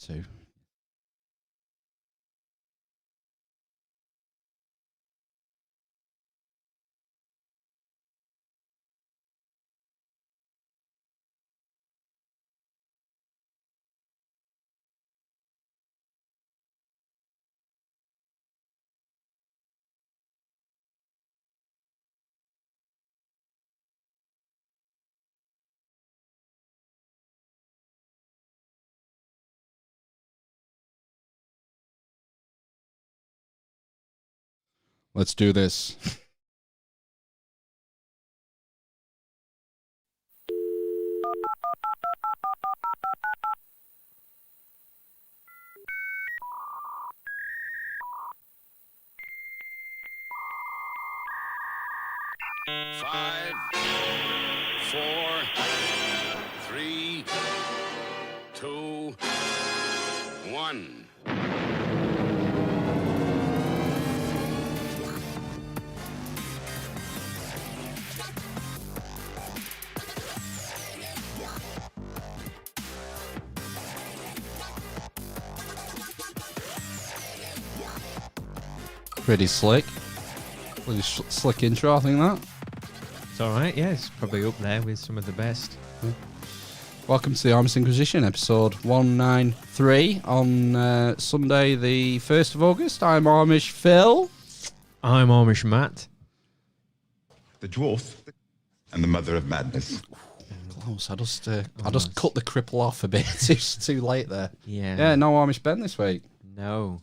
2. Let's do this. Five, 4, 3, 2, 1. Pretty slick. Pretty slick intro, I think that. It's alright, yeah, it's probably up there with some of the best. Welcome to the Amish Inquisition, episode 193 on Sunday the 1st of August. I'm Amish Phil. I'm Amish Matt. The dwarf and the mother of madness. Close. I just cut the cripple off a bit. Too late there. Yeah. Yeah, no Amish Ben this week. No.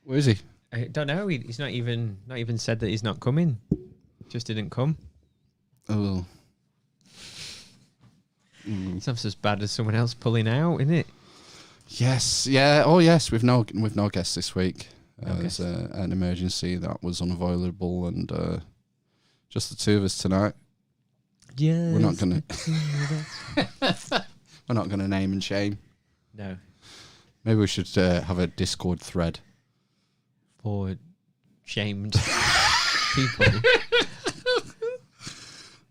Where is he? I don't know, he's not even said that he's not coming. Just didn't come. Oh. It's not as bad as someone else pulling out, isn't it? Yes, yeah. Oh yes, we've no guests this week. No There's guests. an emergency that was unavoidable, and just the two of us tonight. Yeah. We're not gonna name and shame. No. Maybe we should have a Discord thread. For shamed people.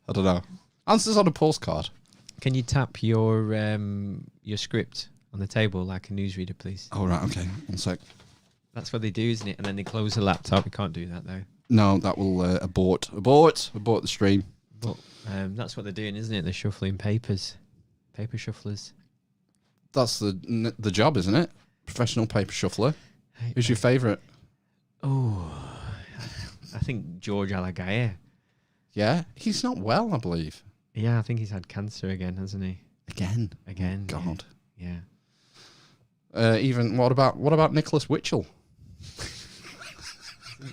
I don't know. Answers on a postcard. Can you tap your script on the table like a newsreader, please? Oh right, okay. 1 sec. That's what they do, isn't it? And then they close the laptop. You can't do that though. No, that will abort the stream. But that's what they're doing, isn't it? They're shuffling papers. Paper shufflers. That's the job, isn't it? Professional paper shuffler. Who's your favourite? Oh, I think George Alagayer. Yeah, he's not well, I believe. Yeah, I think he's had cancer again, hasn't he? Again. God. Yeah. Even what about Nicholas Witchell?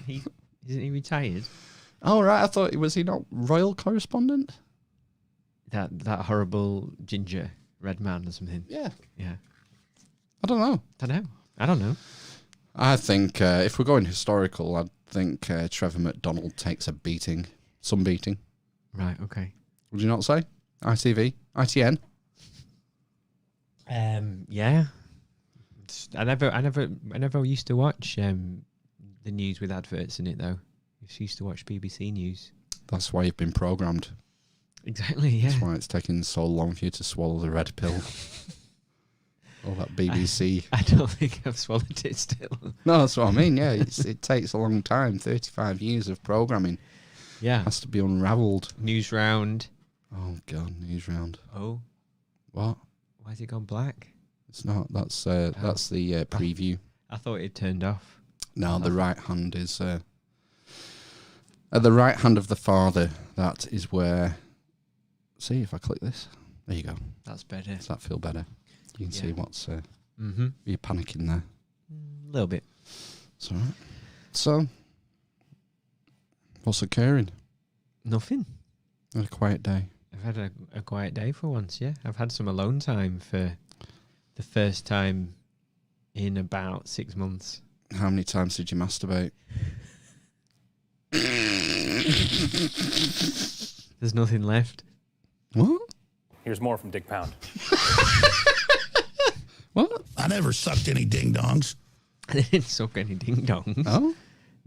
Isn't he retired? Oh right, I thought was he not royal correspondent? That horrible ginger red man or something. Yeah. Yeah. I don't know. I don't know. I think if we're going historical, I think Trevor McDonald takes a beating. Some beating. Right, okay. Would you not say? ITV? ITN? Yeah. I never used to watch the news with adverts in it though. I just used to watch BBC News. That's why you've been programmed. Exactly, yeah. That's why it's taking so long for you to swallow the red pill. All that BBC. I don't think I've swallowed it still. No, that's what I mean, yeah. It takes a long time. 35 years of programming. Yeah. Has to be unravelled. News round. Oh, God, news round. Oh. What? Why has it gone black? It's not. That's the preview. I thought it turned off. No, the right hand is... at the right hand of the father, that is where... See, if I click this. There you go. That's better. Does that feel better? You can see what's... Mm-hmm. You're panicking there. A little bit. It's all right. So, what's occurring? Nothing. Had a quiet day. I've had a quiet day for once, yeah. I've had some alone time for the first time in about 6 months. How many times did you masturbate? There's nothing left. What? Here's more from Dick Pound. What? I never sucked any ding-dongs. I didn't suck any ding-dongs. Oh?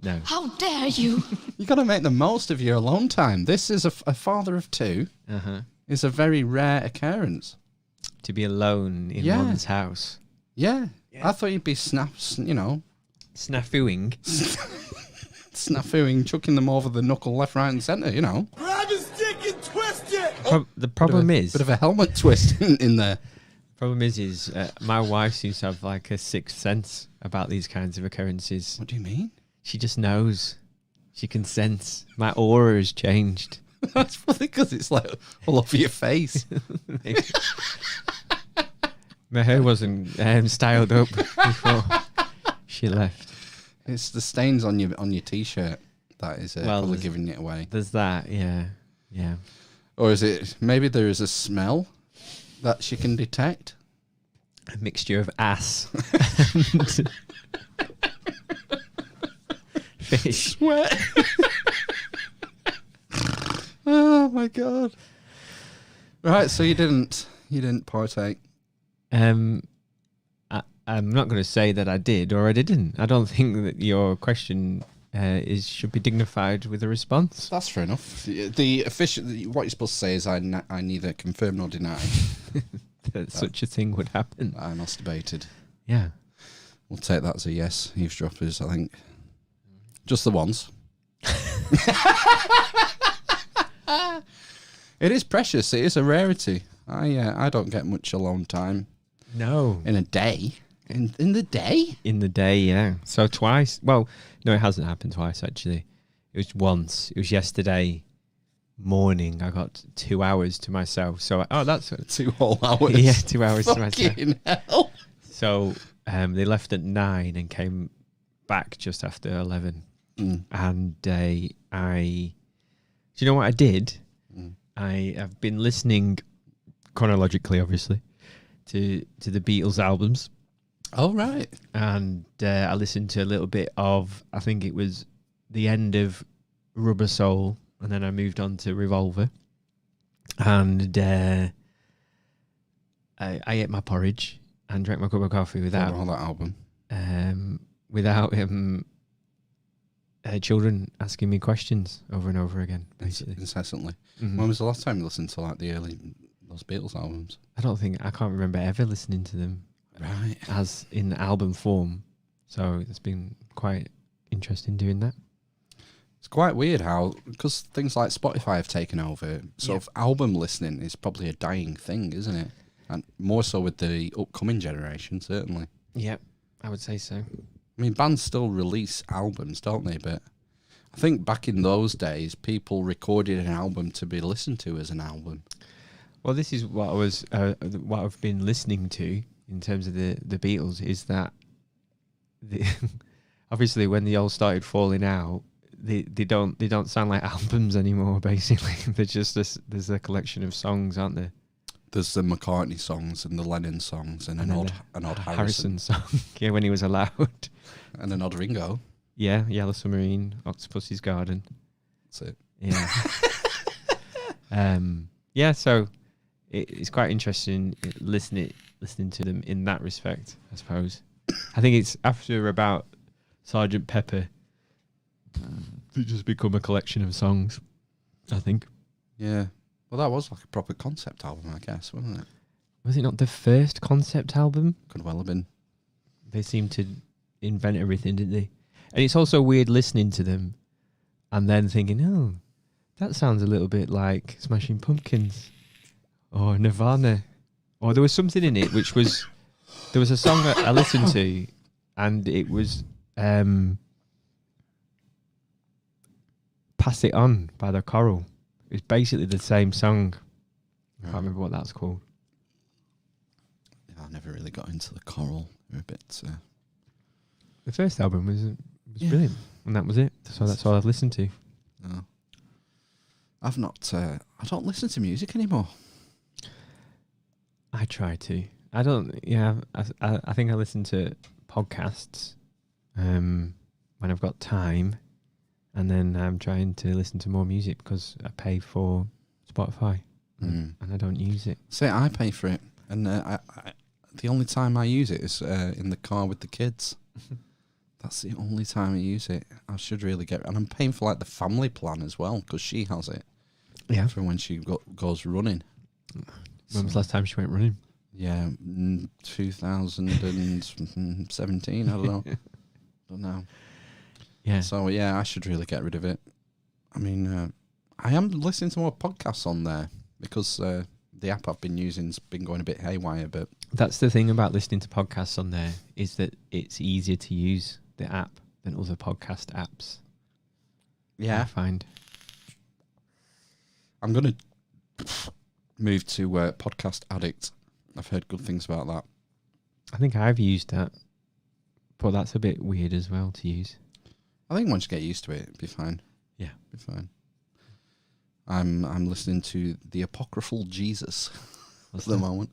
No. How dare you? You got to make the most of your alone time. This is a father of two. Uh-huh. It's a very rare occurrence. To be alone in Yeah. one's house. Yeah. I thought you'd be snafooing, chucking them over the knuckle left, right, and centre. Grab his dick and twist it. The problem is, bit of a helmet twist in there. problem is my wife seems to have like a sixth sense about these kinds of occurrences. What do you mean? She just knows. She can sense. My aura has changed. That's funny because it's like all over your face. My hair wasn't styled up before she left. It's the stains on your t-shirt that is probably giving it away. There's that, yeah. Or is it maybe there is a smell that she can detect? A mixture of ass and fish. Sweat. Oh my god! Right, so you didn't partake. I'm not going to say that I did or I didn't. I don't think that your question should be dignified with a response. That's fair enough. The official, what you're supposed to say is I neither confirm nor deny that such a thing would happen. I masturbated. Yeah, We'll take that as a yes. Eavesdroppers, I think. Just the once. It is precious. It is a rarity. I don't get much alone time no, in a day. In the day? in the day, yeah. So twice. Well, no, it hasn't happened twice actually. It was once. It was yesterday morning. I got 2 hours to myself. So that's 2 whole hours. yeah, 2 hours to myself. Fucking hell. So they left at 9 and came back just after 11. And do you know what I did? I have been listening chronologically, obviously, to the Beatles albums. Oh, right. And I listened to a little bit of, I think it was the end of Rubber Soul, and then I moved on to Revolver. And I ate my porridge and drank my cup of coffee without All that album. without children asking me questions over and over again, basically. Incessantly. Mhm. When was the last time you listened to like those Beatles albums? I can't remember ever listening to them Right. as in album form. So it's been quite interesting doing that. It's quite weird how, because things like Spotify have taken over, sort of album listening is probably a dying thing, isn't it? And more so with the upcoming generation, certainly. Yep, I would say so. I mean, bands still release albums, don't they? But I think back in those days, people recorded an album to be listened to as an album. Well, this is what what I've been listening to in terms of the Beatles is that obviously when they all started falling out, they don't sound like albums anymore. Basically, they're just there's a collection of songs, aren't there? There's the McCartney songs and the Lennon songs and an odd Harrison song. Yeah, when he was allowed. And an odd Ringo. Yeah, Yellow Submarine, Octopus's Garden. That's it. Yeah. Yeah, so it's quite interesting listening to them in that respect, I suppose. I think it's after about Sgt. Pepper, they just become a collection of songs, I think. Yeah. Well, that was like a proper concept album, I guess, wasn't it? Was it not the first concept album? Could well have been. They seemed to invent everything, didn't they? And it's also weird listening to them and then thinking, oh, that sounds a little bit like Smashing Pumpkins or Nirvana. Or there was something in it which was... There was a song that I listened to and it was Pass It On by The Coral. It's basically the same song. I can't remember what that's called. Yeah, I never really got into the Coral. They're a bit... The first album was brilliant, and that was it. So that's all I've listened to. No. I've not... I don't listen to music anymore. I try to. I don't... Yeah, I think I listen to podcasts when I've got time, and then I'm trying to listen to more music because I pay for Spotify, and I don't use it. Say, I pay for it, and the only time I use it is in the car with the kids. That's the only time I use it. I should really get... And I'm paying for like the family plan as well, because she has it. Yeah. For when she goes running. When was the last time she went running? Yeah, 2017. I don't know. Yeah. So yeah, I should really get rid of it. I mean, I am listening to more podcasts on there because the app I've been using's been going a bit haywire. But That's the thing about listening to podcasts on there, is that it's easier to use the app than other podcast apps. I find. I'm going to move to Podcast Addict. I've heard good things about that. I think I've used that, but that's a bit weird as well to use. I think once you get used to it, it'll be fine. Yeah. Be fine. I'm listening to The Apocryphal Jesus at the moment.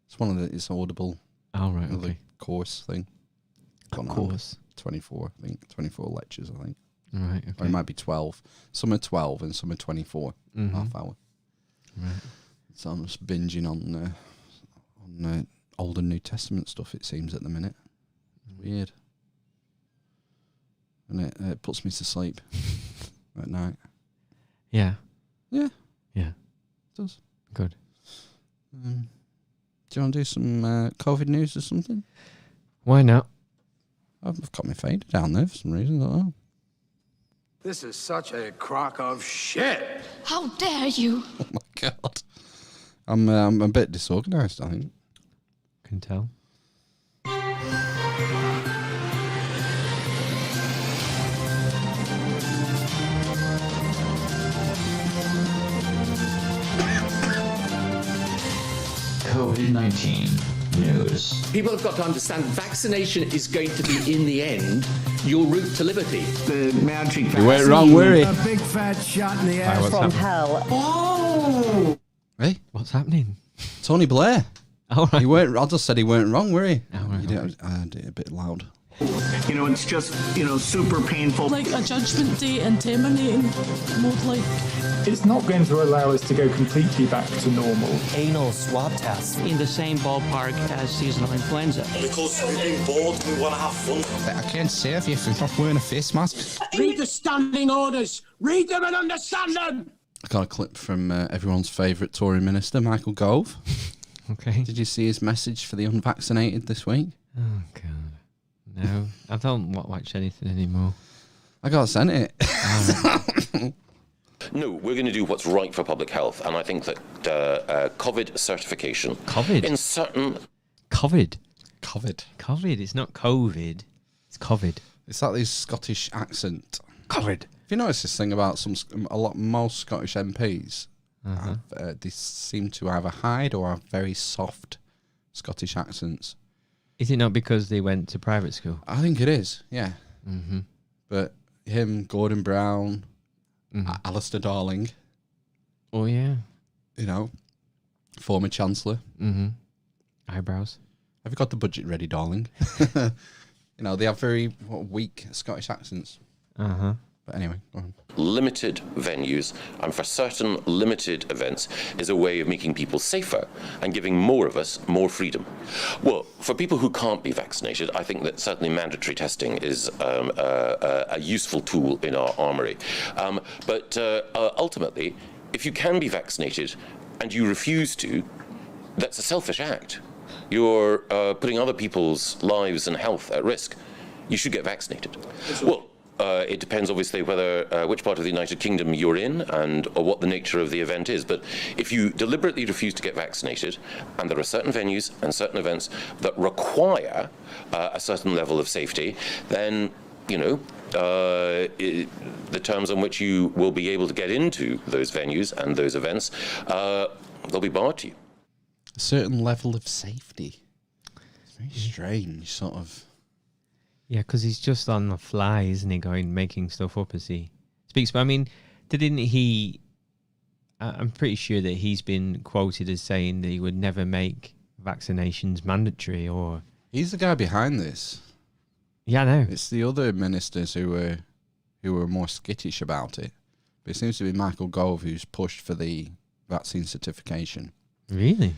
It's it's Audible. Oh, right, The okay. course thing. Of course. 24, I think. 24 lectures, I think. Right, Or okay. it might be 12. Some are 12 and some are 24. Half hour. Right. So I'm just binging on Old and New Testament stuff, it seems, at the minute. Weird. And it puts me to sleep at night. Yeah. Yeah. Yeah. It does. Good. Do you want to do some COVID news or something? Why not? I've got my fader down there for some reason. I don't know. This is such a crock of shit. How dare you? Oh my God. I'm a bit disorganised, I think. Can tell. COVID-19 news. People have got to understand vaccination is going to be, in the end, your route to liberty. The magic You went wrong, were you? A big fat shot in the ass. What's hell. Oh! Hey, What's happening? Tony Blair. All right. I just said he weren't wrong, were he? Oh, right, You did, I did it a bit loud. You know, it's just, super painful. Like a judgment day and terminating mode, like. It's not going to allow us to go completely back to normal. Anal swab tests in the same ballpark as seasonal influenza. Because we're being bored, we want to have fun. I can't save you for not wearing a face mask. Read the standing orders. Read them and understand them. I got a clip from everyone's favourite Tory minister, Michael Gove. Okay. Did you see his message for the unvaccinated this week? Oh, God. No, I don't watch anything anymore. I got sent it. No, we're going to do what's right for public health, and I think that COVID certification COVID? in certain... COVID. COVID. It's not COVID. It's COVID. It's like this Scottish accent. COVID. If you notice this thing about most Scottish MPs, they seem to either hide or have very soft Scottish accents. Is it not because they went to private school? I think it is, yeah. Mm-hmm. But him, Gordon Brown, Alistair Darling, Oh, yeah. former Chancellor. Mm-hmm. Eyebrows. Have you got the budget ready, darling? They have very weak Scottish accents. Uh-huh. But anyway, go on. limited venues and for certain limited events is a way of making people safer and giving more of us more freedom. Well, for people who can't be vaccinated, I think that certainly mandatory testing is a useful tool in our armoury. But ultimately, if you can be vaccinated and you refuse to, that's a selfish act. You're putting other people's lives and health at risk. You should get vaccinated. Well, it depends, obviously, whether which part of the United Kingdom you're in and or what the nature of the event is. But if you deliberately refuse to get vaccinated, and there are certain venues and certain events that require a certain level of safety, then, the terms on which you will be able to get into those venues and those events, they'll be barred to you. A certain level of safety. It's very strange, sort of. Yeah, because he's just on the fly, isn't he? Making stuff up as he speaks. But I mean, didn't he? I'm pretty sure that he's been quoted as saying that he would never make vaccinations mandatory. Or He's the guy behind this. Yeah, I know. It's the other ministers who were more skittish about it. But it seems to be Michael Gove who's pushed for the vaccine certification. Really?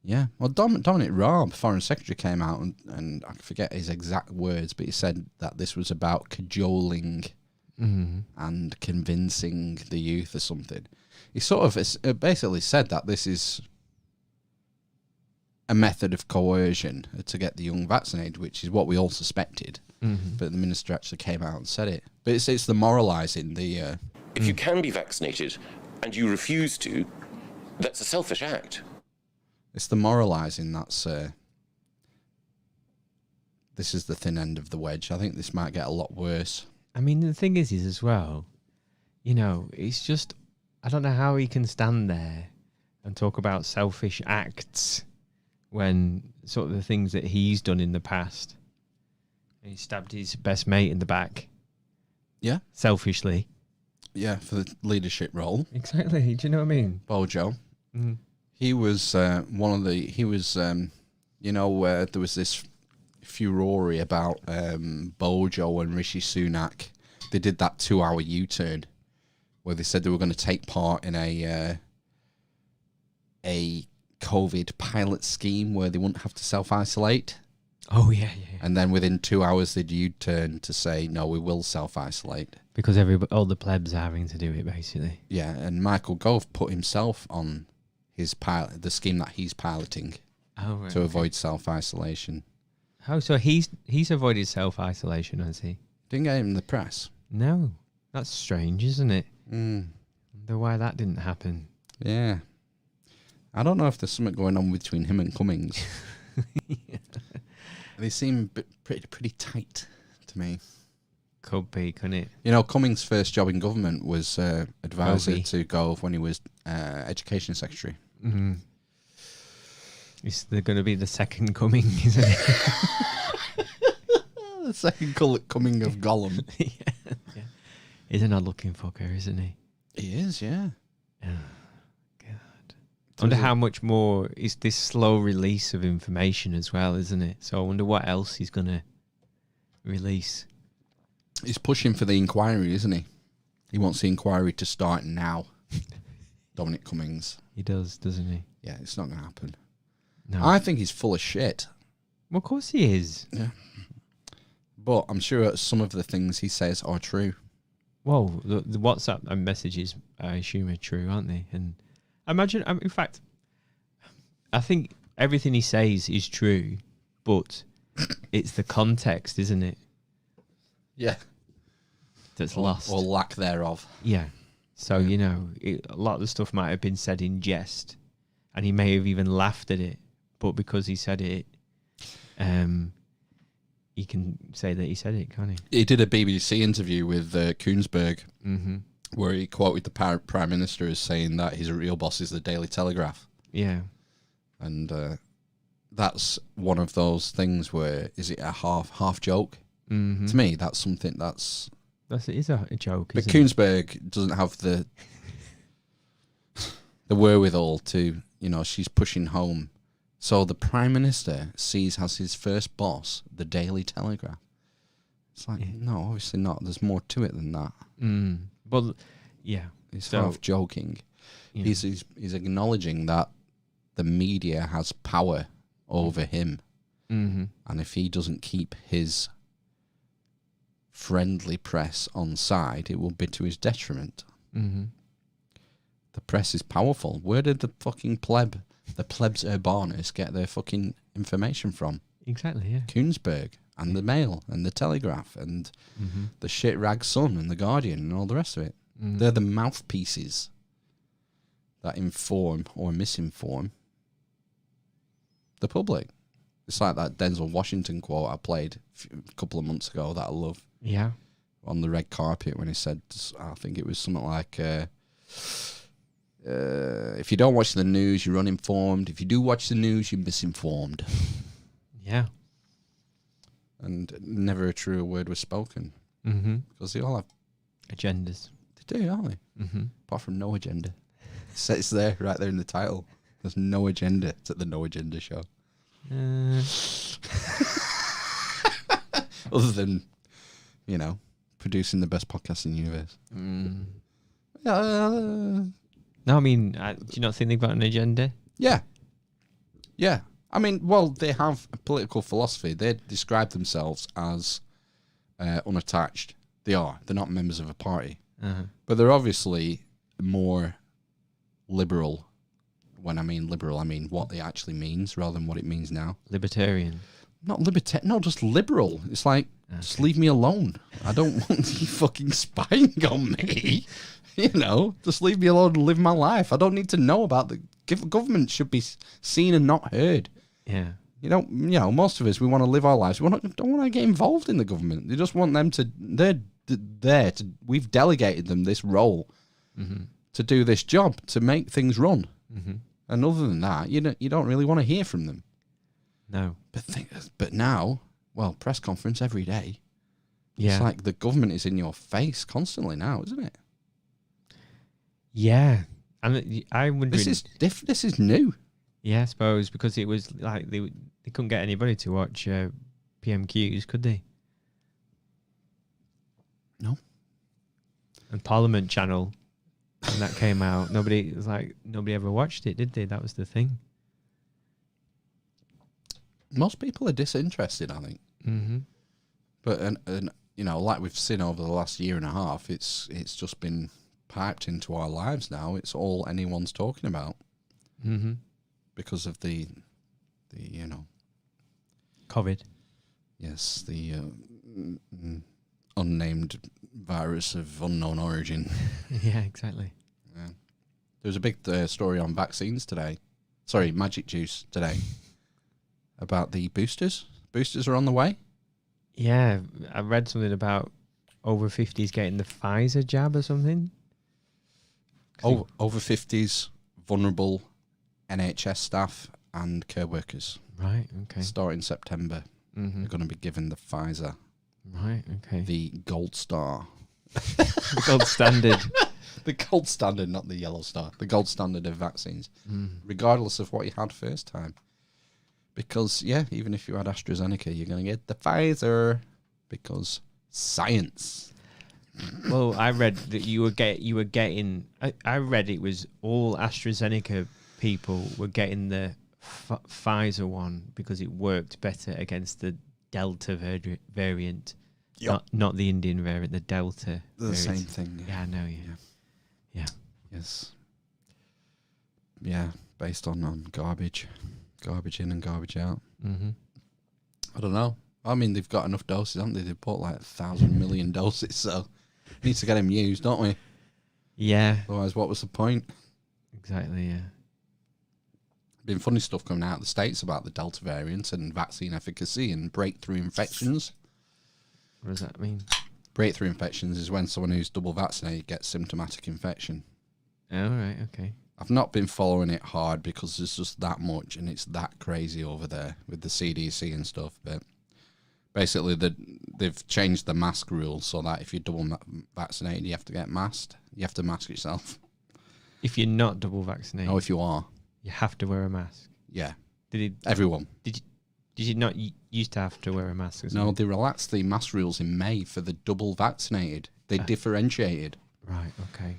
Yeah. Well, Dominic Raab, Foreign Secretary, came out and I forget his exact words, but he said that this was about cajoling and convincing the youth or something. He sort of basically said that this is a method of coercion to get the young vaccinated, which is what we all suspected. But the minister actually came out and said it. But it's the moralising. If you can be vaccinated and you refuse to, that's a selfish act. It's the moralising that's... this is the thin end of the wedge. I think this might get a lot worse. I mean, the thing is as well, you know, it's just... I don't know how he can stand there and talk about selfish acts when sort of the things that he's done in the past. He stabbed his best mate in the back. Yeah. Selfishly. Yeah, for the leadership role. Exactly. Do you know what I mean? Bojo. He was one of the... He was, you know, there was this furore about Bojo and Rishi Sunak. They did that 2-hour U-turn where they said they were going to take part in a COVID pilot scheme where they wouldn't have to self-isolate. Oh, yeah. And then within 2 hours, they'd U-turn to say, no, we will self-isolate. Because all the plebs are having to do it, basically. Yeah, and Michael Gove put himself on his the scheme that he's piloting to avoid self-isolation. Oh, so he's avoided self-isolation, has he? Didn't get him in the press. No. That's strange, isn't it? Wonder why that didn't happen. Yeah. I don't know if there's something going on between him and Cummings. Yeah. They seem pretty tight to me. Could be, couldn't it? You know, Cummings' first job in government was advisor to Gove when he was Education Secretary. Mm-hmm. Is there going to be the second coming, isn't it? The second coming of Gollum. Yeah. He's an odd-looking fucker, isn't he? He is, yeah. Oh, God. I wonder how much more is this slow release of information as well, isn't it? So I wonder what else he's going to release. He's pushing for the inquiry, isn't he? He wants the inquiry to start now. Dominic Cummings. He does, doesn't he? Yeah, it's not going to happen. No. I think he's full of shit. Well, of course he is. Yeah. But I'm sure some of the things he says are true. Well, the WhatsApp messages, I assume, are true, aren't they? And imagine, in fact, I think everything he says is true, but it's the context, isn't it? Yeah. That's lost. Or lack thereof. Yeah. So, you know, a lot of the stuff might have been said in jest, and he may have even laughed at it, but because he said it, he can say that he said it, can't he? He did a BBC interview with Koonsberg, where he quoted the Prime Minister as saying that his real boss is the Daily Telegraph. Yeah. And that's one of those things where, is it a half joke? Mm-hmm. To me, that's something that's... It is a joke, But isn't it? Koonsberg doesn't have the wherewithal to, you know, she's pushing home. So the Prime Minister sees as his first boss the Daily Telegraph. It's like, no, obviously not. There's more to it than that. But, yeah. He's half joking. Yeah. He's acknowledging that the media has power over him. Mm-hmm. And if he doesn't keep his friendly press on side, it will be to his detriment. Mm-hmm. The press is powerful. Where did the fucking the plebs urbanus get their fucking information from? Exactly, yeah. Koonsberg and the Mail and the Telegraph and the shit rag Sun and the Guardian and all the rest of it. They're the mouthpieces that inform or misinform the public. It's like that Denzel Washington quote I played a couple of months ago that I love. Yeah. On the red carpet when he said, I think it was something like, if you don't watch the news, you're uninformed. If you do watch the news, you're misinformed. Yeah. And never a truer word was spoken. Because they all have agendas. They do, aren't they? Apart from no agenda. It's there, right there in the title. There's no agenda. It's at the No Agenda Show. Other than, you know, producing the best podcast in the universe. No, I mean, do you not think they've got an agenda? Yeah. Yeah. I mean, well, they have a political philosophy. They describe themselves as unattached. They are. They're not members of a party. But they're obviously more liberal when I mean liberal, I mean what it actually means rather than what it means now. Libertarian. Not no, just liberal. It's like, just leave me alone. I don't want you fucking spying on me. You know, just leave me alone and live my life. I don't need to know about the government. Should be seen and not heard. Yeah. You know, most of us, we want to live our lives. We don't want to get involved in the government. They just want them to, they're there to, we've delegated them this role to do this job, to make things run. And other than that, you don't really want to hear from them. No. But now, well, press conference every day. Yeah. It's like the government is in your face constantly now, isn't it? Yeah. And I wonder. This is new. Yeah, I suppose, because it was like they couldn't get anybody to watch PMQs, could they? No. And Parliament Channel, when that came out, nobody ever watched it, did they? That was the thing. Most people are disinterested, I think. Mm-hmm. But and you know, like we've seen over the last year and a half, it's just been piped into our lives now. It's all anyone's talking about. Mm-hmm. Because of the COVID. Yes, the unnamed virus of unknown origin. Yeah, exactly. Yeah. There was a big story on vaccines today. Sorry, magic juice today. About the boosters. Boosters are on the way. Yeah, I read something about over 50s getting the Pfizer jab or something. Over 50s, vulnerable NHS staff and care workers. Right, okay. Starting September, they're going to be given the Pfizer. Right, okay. The gold star. The gold standard. The gold standard, not the yellow star. The gold standard of vaccines. Regardless of what you had first time. Because, yeah, even if you had AstraZeneca, you're going to get the Pfizer. Because science. Well, I read that you were getting... I read it was all AstraZeneca people were getting the Pfizer one because it worked better against the Delta variant, not the Indian variant, the Delta. The variant. same thing. Yeah, I know. Yeah. Yes. Yeah, based on garbage in and garbage out. Mm-hmm. I don't know. I mean, they've got enough doses, haven't they? They've put like 1,000 million doses, so we need to get them used, don't we? Yeah. Otherwise, what was the point? Exactly. Yeah. Been funny stuff coming out of the States about the Delta variant and vaccine efficacy and breakthrough infections. What does that mean? Breakthrough infections is when someone who's double vaccinated gets symptomatic infection. Oh, right, okay. I've not been following it hard because there's just that much and it's that crazy over there with the CDC and stuff. But basically, they've changed the mask rules so that if you're double vaccinated, you have to get masked. You have to mask yourself. If you're not double vaccinated? Oh, if you are. You have to wear a mask. Yeah. Everyone. Did you not used to have to wear a mask? No, they relaxed the mask rules in May for the double vaccinated. They differentiated. Right, okay.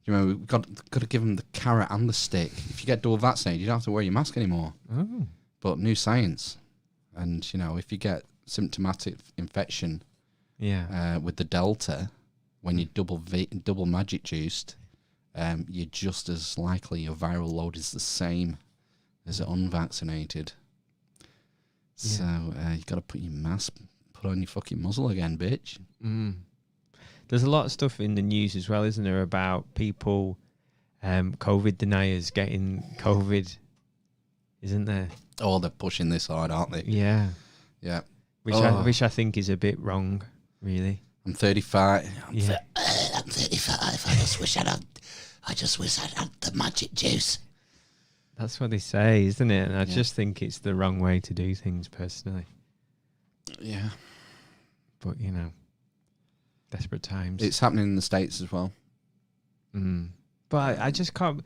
You know, we've got to give them the carrot and the stick. If you get double vaccinated, you don't have to wear your mask anymore. Oh. But new science. And, you know, if you get symptomatic infection with the Delta, when you're double magic juiced, you're just as likely your viral load is the same as unvaccinated. So you got to put your mask, put on your fucking muzzle again, bitch. Mm. There's a lot of stuff in the news as well, isn't there, about people, COVID deniers getting COVID, isn't there? Oh, they're pushing this hard, aren't they? Yeah. Yeah. Which I think is a bit wrong, really. I'm 35. I'm 35. I just wish I'd had the magic juice. That's what they say, isn't it? And I just think it's the wrong way to do things, personally. Yeah. But, you know, desperate times. It's happening in the States as well. Mm. But I just can't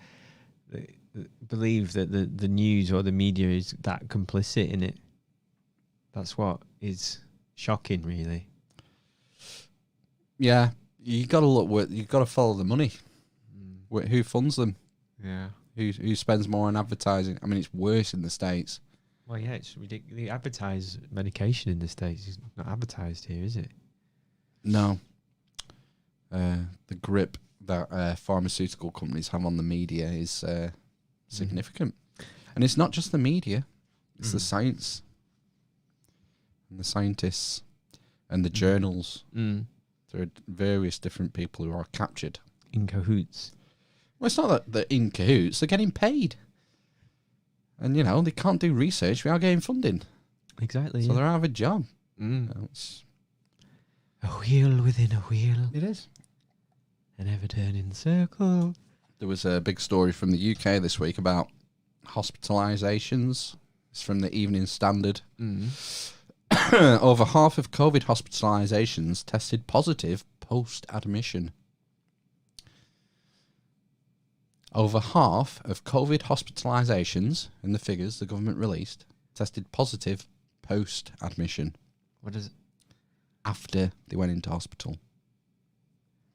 believe that the news or the media is that complicit in it. That's what is shocking, really. Yeah. You got to look. You got to follow the money. Who funds them? Yeah. Who spends more on advertising? I mean, it's worse in the States. Well, yeah, it's ridiculous. They advertise medication in the States. It's not advertised here, is it? No. The grip that pharmaceutical companies have on the media is significant. And it's not just the media, it's the science and the scientists and the journals. There are various different people who are captured. In cahoots. Well, it's not that they're in cahoots, they're getting paid. And, you know, they can't do research without getting funding. Exactly. So they're out of a job. It's a wheel within a wheel. It is. An ever-turning circle. There was a big story from the UK this week about hospitalisations. It's from the Evening Standard. Over half of COVID hospitalisations tested positive post-admission. Over half of COVID hospitalisations, in the figures the government released, tested positive post-admission. What is it? After they went into hospital.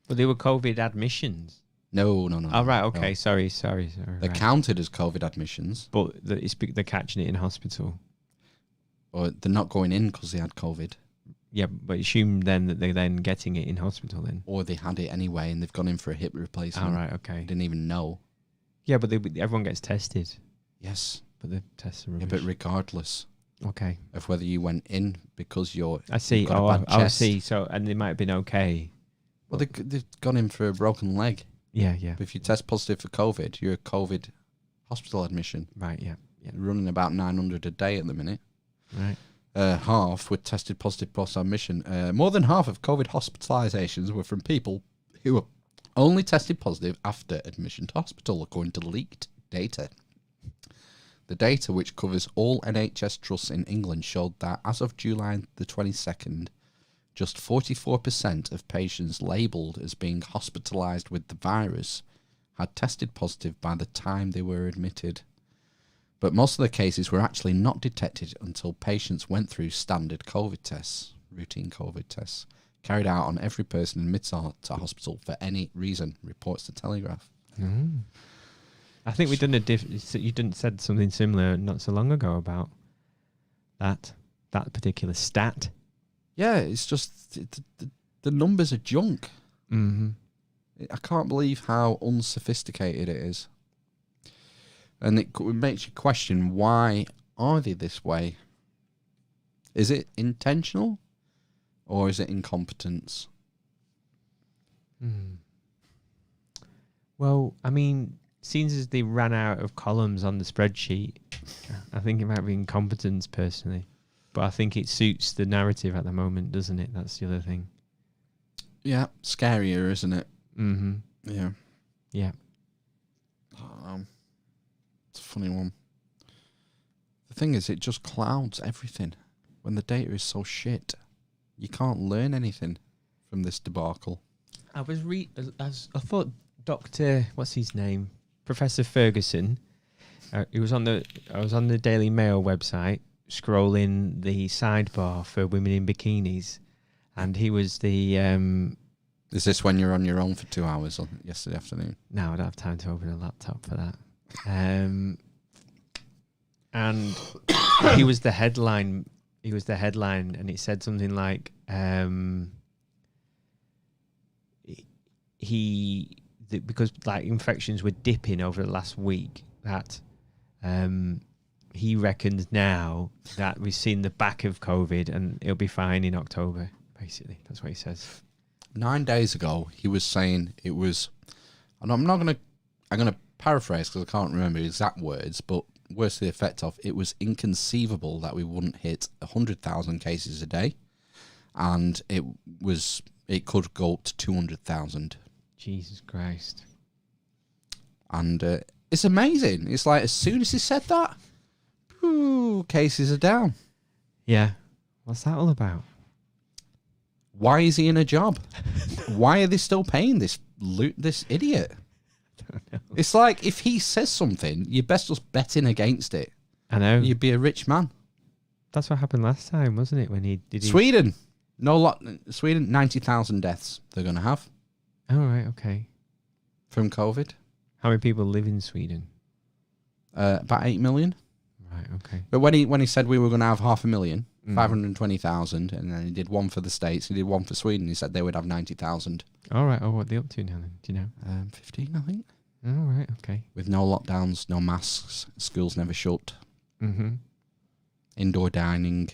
But they were COVID admissions. No. Oh, right, okay. No. Sorry. They're counted as COVID admissions. But they're catching it in hospital. Or they're not going in because they had COVID. Yeah, but assume then that they're then getting it in hospital then. Or they had it anyway and they've gone in for a hip replacement. Oh, right, okay. Didn't even know. Yeah, but everyone gets tested. Yes. But the tests are rubbish. Yeah, but regardless. Okay. Of whether you went in because you've got a bad chest. I see. So, and they might have been okay. Well, they've gone in for a broken leg. Yeah. But if you test positive for COVID, you're a COVID hospital admission. Right, yeah. You're running about 900 a day at the minute. Right. Half were tested positive post-admission. More than half of COVID hospitalisations were from people who were only tested positive after admission to hospital, according to leaked data. The data, which covers all NHS trusts in England, showed that as of July the 22nd, just 44% of patients labelled as being hospitalised with the virus had tested positive by the time they were admitted. But most of the cases were actually not detected until patients went through standard COVID tests, routine COVID tests, carried out on every person admitted to hospital for any reason, reports the Telegraph. I think we've done you said something similar not so long ago about that particular stat. Yeah, it's just the numbers are junk. I can't believe how unsophisticated it is. And it makes you question, why are they this way? Is it intentional or is it incompetence? Well, I mean, seems as they ran out of columns on the spreadsheet, I think it might be incompetence personally. But I think it suits the narrative at the moment, doesn't it? That's the other thing. Yeah, scarier, isn't it? Yeah. Yeah. It's a funny one. The thing is, it just clouds everything. When the data is so shit, you can't learn anything from this debacle. I thought Dr. what's his name? Professor Ferguson. I was on the Daily Mail website scrolling the sidebar for women in bikinis, and he was the. Is this when you're on your own for 2 hours yesterday afternoon? No, I don't have time to open a laptop for that. And he was the headline. And it said something like, because like infections were dipping over the last week, that he reckons now that we've seen the back of COVID and it'll be fine in October. Basically, that's what he says. 9 days ago, he was saying it was, and I'm going to paraphrase because I can't remember the exact words, but words to the effect of, it was inconceivable that we wouldn't hit 100,000 cases a day, and it could go up to 200,000. Jesus Christ. And it's amazing. It's like as soon as he said that, cases are down. Yeah. What's that all about? Why is he in a job? Why are they still paying this idiot? I don't know. It's like if he says something, you're best just betting against it. I know. You'd be a rich man. That's what happened last time, wasn't it? When he did Sweden. Sweden, 90,000 deaths they're going to have. Oh, right, okay. From COVID. How many people live in Sweden? About 8 million. Right, okay. But when he said we were going to have 500,000, 520,000, and then he did one for the States, he did one for Sweden, he said they would have 90,000. All right. Oh, what are they up to now then? Do you know? 15, I think. All right, Okay. With no lockdowns, no masks, schools never shut. Mm-hmm. Indoor dining,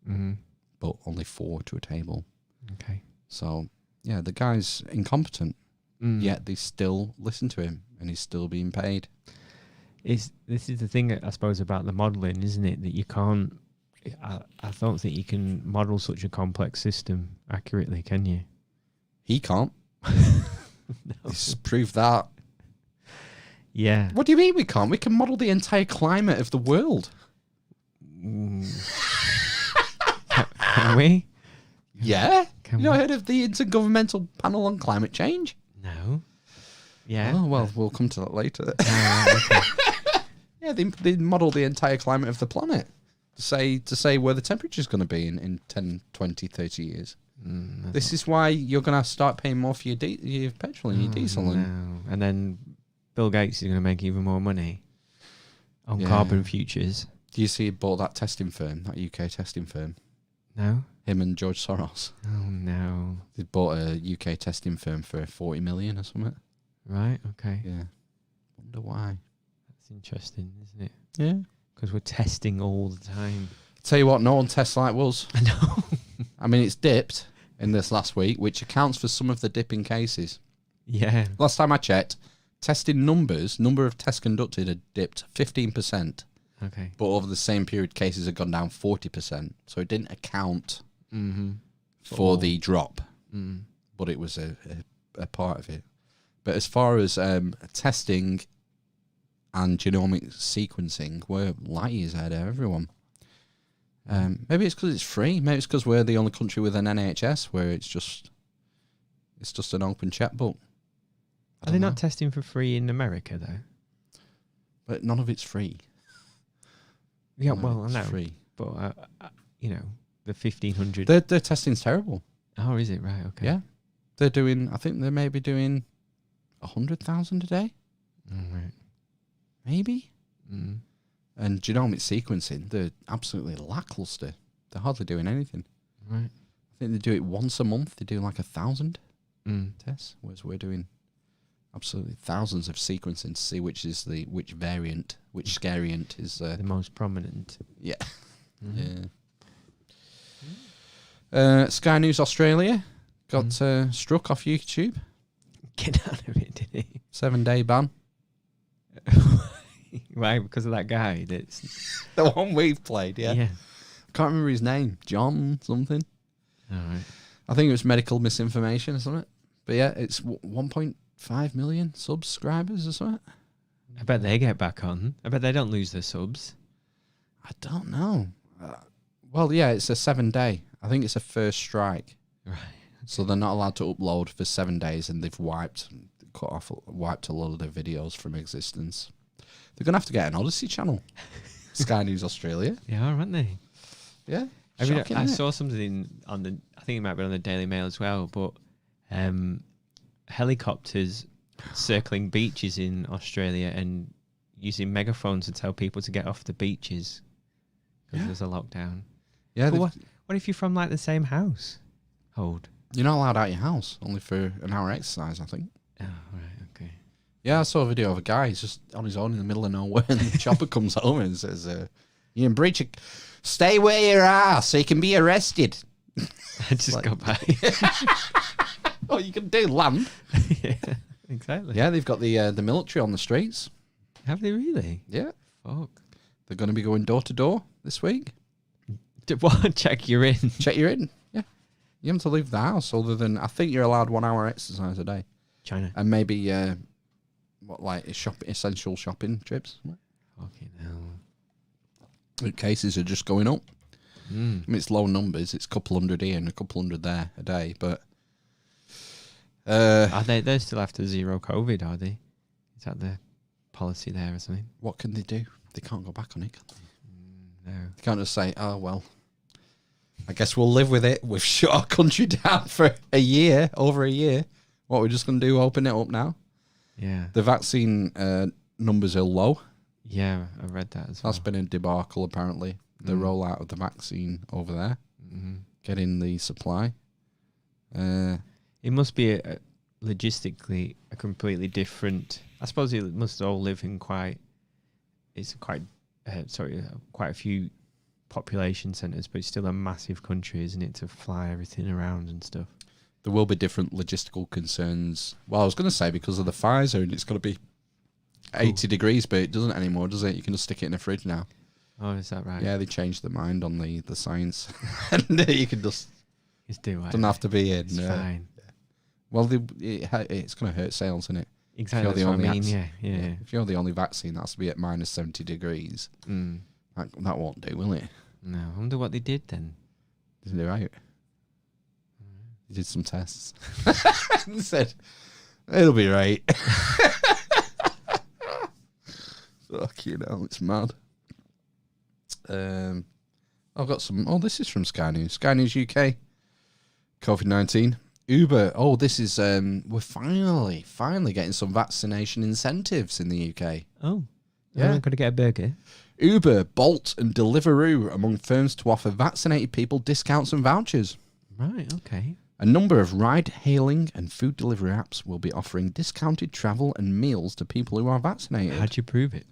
Mm-hmm. but only 4 to a table. Okay. So, yeah, the guy's incompetent, yet they still listen to him, and he's still being paid. This is the thing, I suppose, about the modelling, isn't it? That you can't... I don't think you can model such a complex system accurately, can you? He can't. No. He's proved that. Yeah. What do you mean we can't? We can model the entire climate of the world. Can we? Yeah. Can You not we? heard of the Intergovernmental Panel on Climate Change? No. Yeah. Oh, well, we'll come to that later. Okay. Yeah, they model the entire climate of the planet to say where the temperature's going to be in 10, 20, 30 years. This is why you're going to start paying more for your petrol and your diesel. And then Bill Gates is going to make even more money on carbon futures. Do you see he bought that testing firm, that UK testing firm? No. Him and George Soros. Oh, no. They bought a UK testing firm for 40 million or something. Right, okay. Yeah. Wonder why. That's interesting, isn't it? Yeah. Because we're testing all the time. Tell you what, no one tests like us. I know. I mean, it's dipped in this last week, which accounts for some of the dipping cases. Yeah. Last time I checked, testing number of tests conducted had dipped 15%. Okay. But over the same period, cases had gone down 40%. So it didn't account for the drop. But it was a part of it. But as far as testing and genomic sequencing, we're light years ahead of everyone. Maybe it's because it's free. Maybe it's because we're the only country with an NHS where it's just an open checkbook. Are they not testing for free in America, though? But none of it's free. Yeah, None well, of I it's know. free. But, the 1,500... Their testing's terrible. Oh, is it? Right, okay. Yeah. I think they may be doing 100,000 a day. Right. Maybe. And genomic sequencing, they're absolutely lackluster. They're hardly doing anything. Right. I think they do it once a month. They do like 1,000 tests, whereas we're doing absolutely thousands of sequencing to see which variant is The most prominent. Yeah. Yeah. Sky News Australia got struck off YouTube. Get out of it, did he? 7-day ban. Why? Because of that guy that's... The one we've played, yeah. Yeah. I can't remember his name. John something. All right. I think it was medical misinformation or something. But yeah, it's 1.5 million subscribers or something. I bet they get back on. I bet they don't lose their subs. I don't know. Well, yeah, it's a 7-day. I think it's a first strike. Right. So they're not allowed to upload for 7 days, and they've wiped a lot of their videos from existence. They're going to have to get an Odyssey channel. Sky News Australia. Yeah, aren't they? Yeah. I mean, Shocking, I isn't it? saw something on I think it might be on the Daily Mail as well, but helicopters circling beaches in Australia and using megaphones to tell people to get off the beaches because there's a lockdown. Yeah. But what if you're from like the same house? You're not allowed out your house, only for an hour exercise, I think. Oh, right, okay. Yeah, I saw a video of a guy. He's just on his own in the middle of nowhere, and the chopper comes home and says, "You're in breach. Stay where you are, so you can be arrested." I just got by. Oh, you can do land. Yeah, exactly. Yeah, they've got the military on the streets. Have they really? Yeah. Fuck. They're going to be going door to door this week. What? Check you're in. Check you're in. Yeah. You haven't to leave the house other than, I think you're allowed 1 hour exercise a day. China. And maybe, essential shopping trips. Fucking hell. The cases are just going up. I mean, it's low numbers. It's a couple hundred here and a couple hundred there a day. But are they still after zero COVID, are they? Is that the policy there or something? What can they do? They can't go back on it, can they? No. They can't just say, oh, well, I guess we'll live with it. We've shut our country down for over a year. What we're just going to do, open it up now? Yeah. The vaccine numbers are low. Yeah, I read that as well. That's been a debacle, apparently. The rollout of the vaccine over there. Getting the supply. It must be logistically a completely different I suppose it must all live in quite a few population centres, but it's still a massive country, isn't it, to fly everything around and stuff. There will be different logistical concerns. Well, I was going to say because of the Pfizer, and it's got to be 80 degrees, but it doesn't anymore, does it? You can just stick it in a fridge now. Oh, is that right? Yeah, they changed their mind on the science. And you can just do it. Doesn't have to be in. It's fine. Well, it's going to hurt sales, isn't it? Exactly. That's what I mean. Yeah. If you're the only vaccine, that has to be at minus 70 degrees. That won't do, will it? No. I wonder what they did then. Isn't it right? They did some tests. And said, it'll be right. Fuck you know, it's mad. I've got some. Oh, this is from Sky News. Sky News UK. COVID-19. Uber. Oh, this is. We're finally getting some vaccination incentives in the UK. Oh, yeah. Got to get a burger. Uber, Bolt, and Deliveroo among firms to offer vaccinated people discounts and vouchers. Right. Okay. A number of ride-hailing and food delivery apps will be offering discounted travel and meals to people who are vaccinated. How'd you prove it?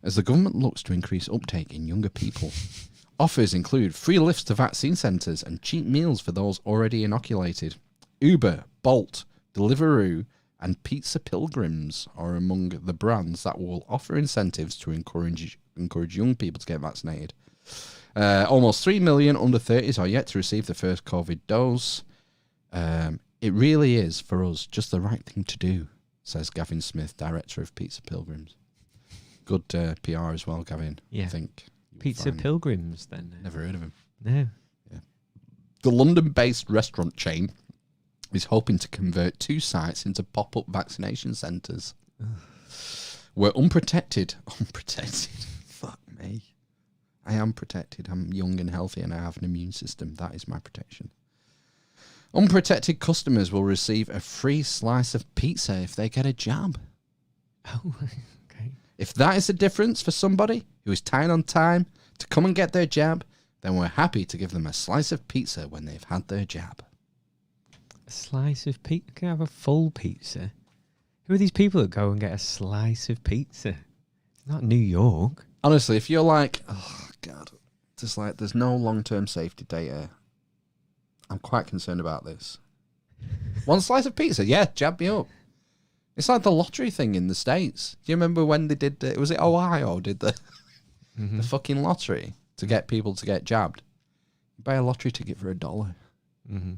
As the government looks to increase uptake in younger people. Offers include free lifts to vaccine centres and cheap meals for those already inoculated. Uber, Bolt, Deliveroo, and Pizza Pilgrims are among the brands that will offer incentives to encourage young people to get vaccinated. Almost 3 million under 30s are yet to receive the first COVID dose. It really is, for us, just the right thing to do, says Gavin Smith, director of Pizza Pilgrims. Good PR as well, Gavin. Yeah. I think. Pizza Pilgrims, then. Never heard of him. No. Yeah. The London-based restaurant chain is hoping to convert 2 sites into pop-up vaccination centres. We're unprotected. Fuck me. I am protected. I'm young and healthy and I have an immune system. That is my protection. Unprotected customers will receive a free slice of pizza if they get a jab. Oh, okay. If that is the difference for somebody who is tight on time to come and get their jab, then we're happy to give them a slice of pizza when they've had their jab. A slice of pizza? Can I have a full pizza? Who are these people that go and get a slice of pizza? It's not New York. Honestly, if you're like, oh, God, just like there's no long-term safety data, I'm quite concerned about this. One slice of pizza? Yeah, jab me up. It's like the lottery thing in the States. Do you remember when they did, was it Ohio did the fucking lottery to get people to get jabbed? You buy a lottery ticket for $1. Mm-hmm.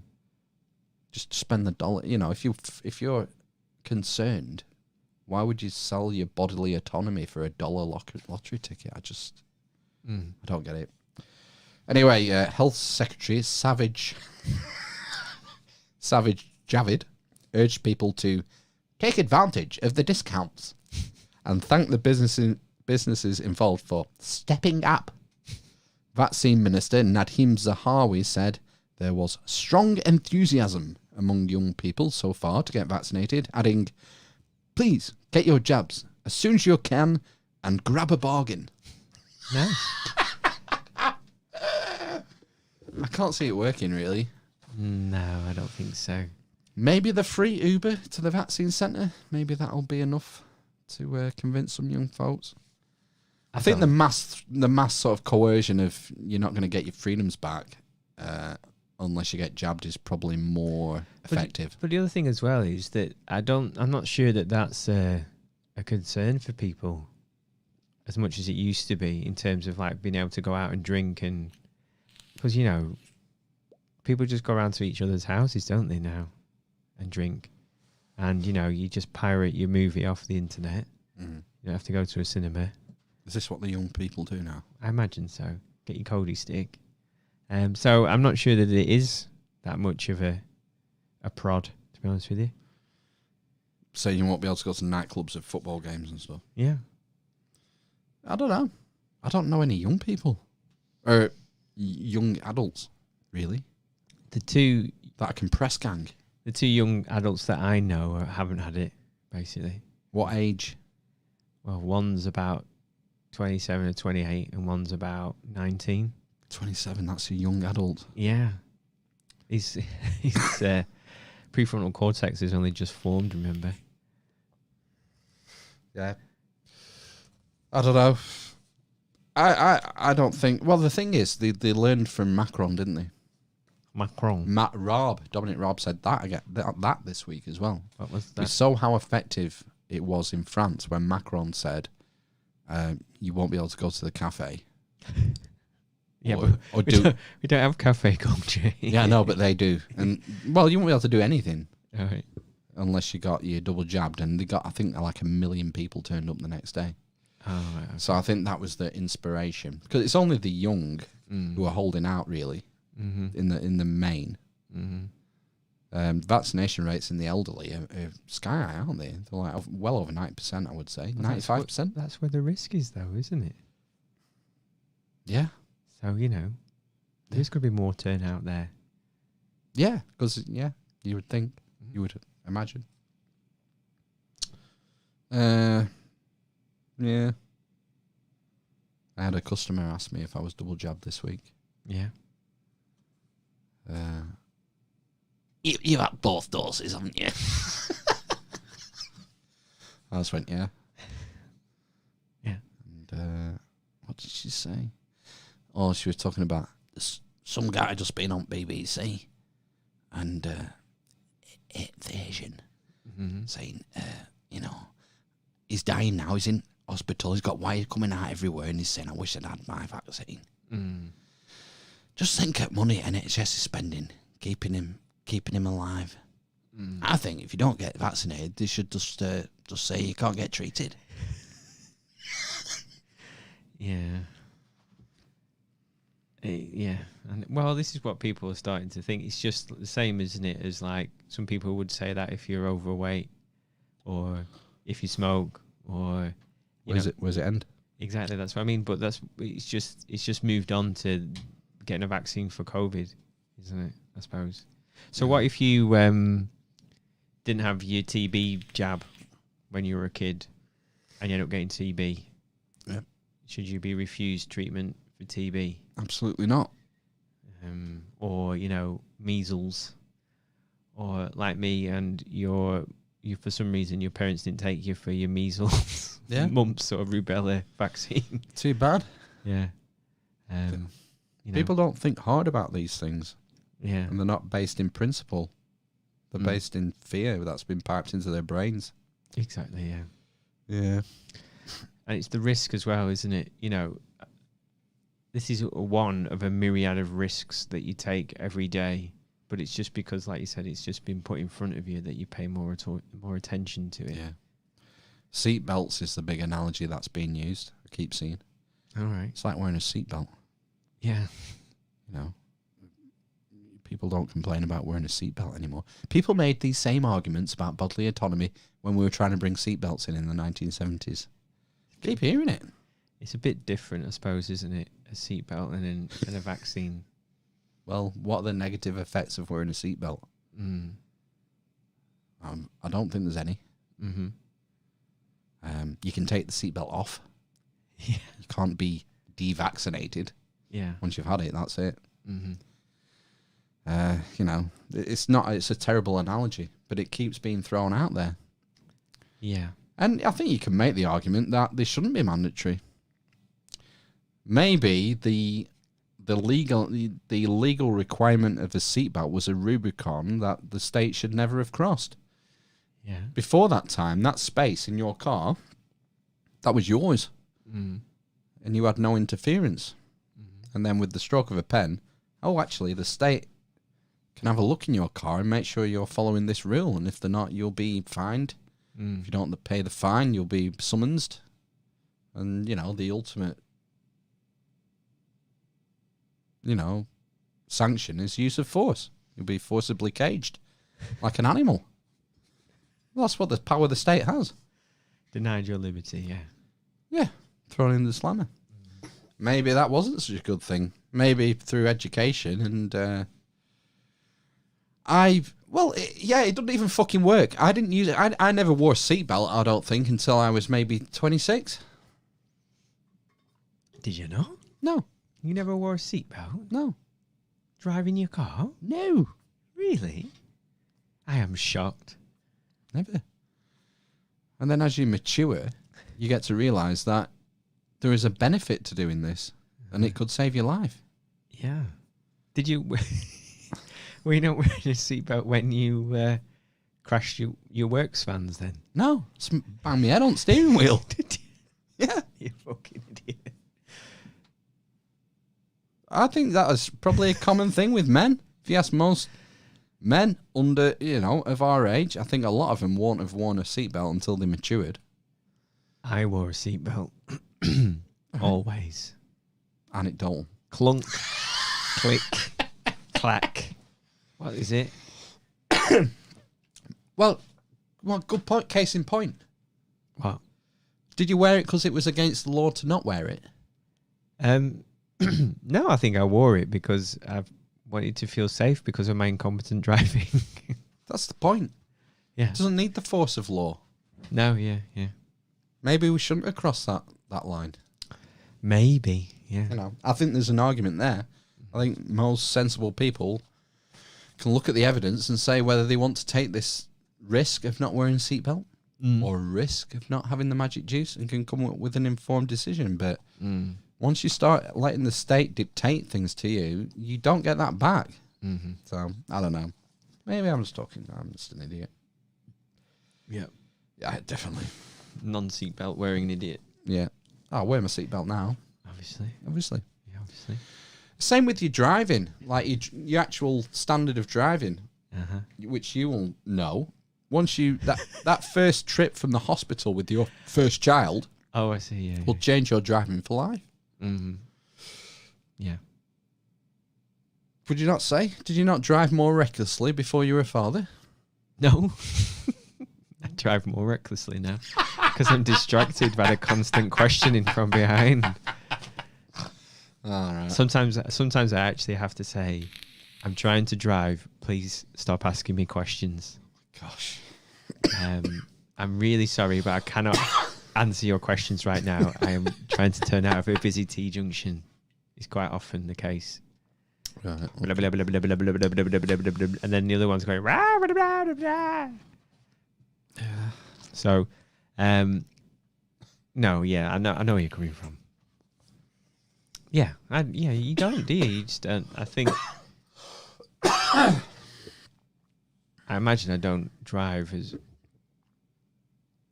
Just spend the $1. You know, if you're concerned, why would you sell your bodily autonomy for $1 lottery ticket? I don't get it. Anyway, Health Secretary Savage Javid urged people to take advantage of the discounts and thank the businesses involved for stepping up. Vaccine Minister Nadhim Zahawi said there was strong enthusiasm among young people so far to get vaccinated, adding, please get your jabs as soon as you can and grab a bargain. Nice. I can't see it working, really. No, I don't think so. Maybe the free Uber to the vaccine centre. Maybe that'll be enough to convince some young folks. I think the mass sort of coercion of you're not going to get your freedoms back unless you get jabbed is probably more effective. But the other thing as well is that I'm not sure that that's a concern for people as much as it used to be in terms of like being able to go out and drink and because you know people just go around to each other's houses, don't they now, and drink, and you know you just pirate your movie off the internet. You don't have to go to a cinema. Is this what the young people do now? I imagine so. Get your Cody stick. So I'm not sure that it is that much of a prod, to be honest with you. So you won't be able to go to nightclubs of football games and stuff? Yeah. I don't know. I don't know any young people. Or young adults, really. The two... That I can press gang. The 2 young adults that I know haven't had it, basically. What age? Well, one's about 27 or 28 and one's about 19. 27, that's a young adult. Yeah. His prefrontal cortex is only just formed, remember? Yeah. I don't know. I don't think. Well, the thing is, they learned from Macron, didn't they? Macron. Dominic Raab said that again that this week as well. What was that? We saw how effective it was in France when Macron said, "You won't be able to go to the cafe." Yeah, or we don't have cafe culture. Yeah, no, but they do. And well, you won't be able to do anything. All right. Unless you got your double jabbed, and they got, I think, like 1 million people turned up the next day. Oh, right, okay. So I think that was the inspiration, because it's only the young who are holding out, really, in the main. Vaccination rates in the elderly are sky high, aren't they? They're like well over 90%, I would say. 95%. That's where the risk is, though, isn't it? Yeah. So there's going to be more turnout there. Yeah, because you would think, you would imagine. Yeah. I had a customer ask me if I was double jabbed this week. Yeah. You had both doses, haven't you? I just went, yeah. Yeah. And what did she say? Oh, she was talking about some guy just being on BBC and Asian saying, he's dying now, he's in hospital, he's got wires coming out everywhere, and he's saying, I wish I'd had my vaccine. Just think of money NHS is spending, keeping him alive. I think if you don't get vaccinated, they should just say you can't get treated. Yeah. Yeah. And well, this is what people are starting to think. It's just the same, isn't it, as like some people would say that if you're overweight or if you smoke or Where's it end? Exactly, that's what I mean. But it's just moved on to getting a vaccine for COVID, isn't it? I suppose. So what if you didn't have your TB jab when you were a kid and you end up getting TB? Yeah. Should you be refused treatment for TB? Absolutely not. Or measles, or like me, and you for some reason your parents didn't take you for your measles, mumps or rubella vaccine. Too bad. Yeah. People don't think hard about these things. Yeah. And they're not based in principle. They're based in fear that's been piped into their brains. Exactly, yeah. Yeah. And it's the risk as well, isn't it? This is one of a myriad of risks that you take every day. But it's just because, like you said, it's just been put in front of you that you pay more attention to it. Yeah. Seat belts is the big analogy that's being used. I keep seeing. All right. It's like wearing a seatbelt. Yeah. People don't complain about wearing a seatbelt anymore. People made these same arguments about bodily autonomy when we were trying to bring seatbelts in the 1970s. Keep hearing it. It's a bit different, I suppose, isn't it? A seatbelt and a vaccine. Well, what are the negative effects of wearing a seatbelt? I don't think there's any. You can take the seatbelt off. Yeah. You can't be devaccinated. Yeah. Once you've had it, that's it. It's a terrible analogy, but it keeps being thrown out there. Yeah. And I think you can make the argument that they shouldn't be mandatory. Maybe the legal requirement of a seatbelt was a Rubicon that the state should never have crossed. Yeah. Before that time, that space in your car, that was yours. And you had no interference. And then with the stroke of a pen, actually, the state can have a look in your car and make sure you're following this rule. And if they're not, you'll be fined. If you don't pay the fine, you'll be summoned. And, the ultimate, sanction is use of force. You'll be forcibly caged like an animal. Well, that's what the power the state has. Denied your liberty, yeah. Yeah, thrown in the slammer. Maybe that wasn't such a good thing. Maybe through education and... it doesn't even fucking work. I didn't use it. I never wore a seatbelt, I don't think, until I was maybe 26. Did you not? No. You never wore a seatbelt? No. Driving your car? No. Really? I am shocked. Never. And then as you mature, you get to realise that there is a benefit to doing this, and it could save your life. Yeah. Did you... were you not wearing a seatbelt when you crashed your works vans then? No. Bang my head on the steering wheel. Did you? Yeah. You fucking idiot. I think that is probably a common thing with men. If you ask most men under, of our age, I think a lot of them won't have worn a seatbelt until they matured. I wore a seatbelt. Always. Anecdotal. Clunk. Click. Clack. What is it? Well, good point. Case in point. What? Did you wear it because it was against the law to not wear it? No, I think I wore it because I've wanted to feel safe because of my incompetent driving. That's the point. Yeah. It doesn't need the force of law. No, yeah. Maybe we shouldn't have crossed that line. Maybe, yeah. I think there's an argument there. I think most sensible people can look at the evidence and say whether they want to take this risk of not wearing a seatbelt or risk of not having the magic juice, and can come up with an informed decision. But once you start letting the state dictate things to you, you don't get that back. Mm-hmm. So, I don't know. Maybe I'm just an idiot. Yeah. Yeah, definitely. Non-seatbelt wearing an idiot. Yeah. I wear my seatbelt now. Obviously. Yeah, obviously. Same with your driving, like your actual standard of driving, which you will know. Once you that first trip from the hospital with your first child, I see. Yeah, will change your driving for life. Mm-hmm. Yeah. Would you not say? Did you not drive more recklessly before you were a father? No. I drive more recklessly now because I'm distracted by the constant questioning from behind. All right. Sometimes I actually have to say, I'm trying to drive. Please stop asking me questions. Gosh. I'm really sorry, but I cannot answer your questions right now. I am trying to turn out of a busy T-junction. It's quite often the case. Right. Blah, blah, blah, blah, blah, blah, blah, blah, blah, blah, blah, blah, and then the other one's going rah, blah, blah, blah, blah. Yeah. So, no, yeah, I know where you're coming from. Yeah, you don't, do you? You just don't. I think. I imagine I don't drive as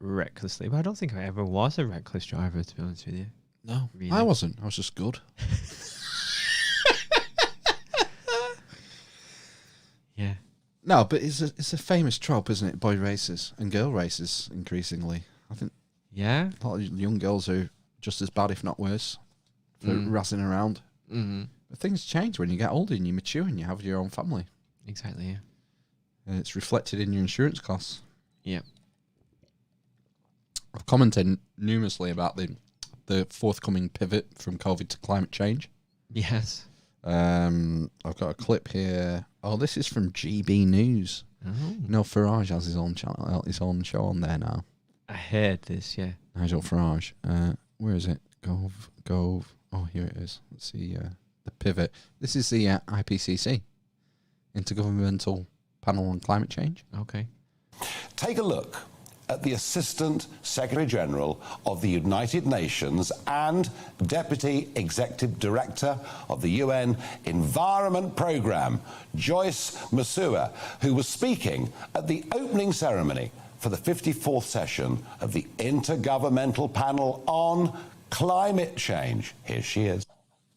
recklessly, but I don't think I ever was a reckless driver, to be honest with you. No, really. I wasn't. I was just good. Yeah. No, but it's a famous trope, isn't it? Boy races and girl races increasingly. I think. Yeah. A lot of young girls are just as bad, if not worse, for razzing around. Mm-hmm. But things change when you get older and you mature and you have your own family. Exactly. Yeah. And it's reflected in your insurance costs. Yeah. I've commented numerously about the forthcoming pivot from COVID to climate change. Yes. I've got a clip here. Oh, this is from GB News. Oh. You know, Farage has his own channel, his own show on there now. I heard this, yeah. Nigel Farage. Where is it? Gove. Oh, here it is. Let's see. The pivot. This is the IPCC, Intergovernmental Panel on Climate Change. Okay. Take a look at the Assistant Secretary General of the United Nations and Deputy Executive Director of the UN Environment Programme, Joyce Msuya, who was speaking at the opening ceremony for the 54th session of the Intergovernmental Panel on Climate Change. Here she is.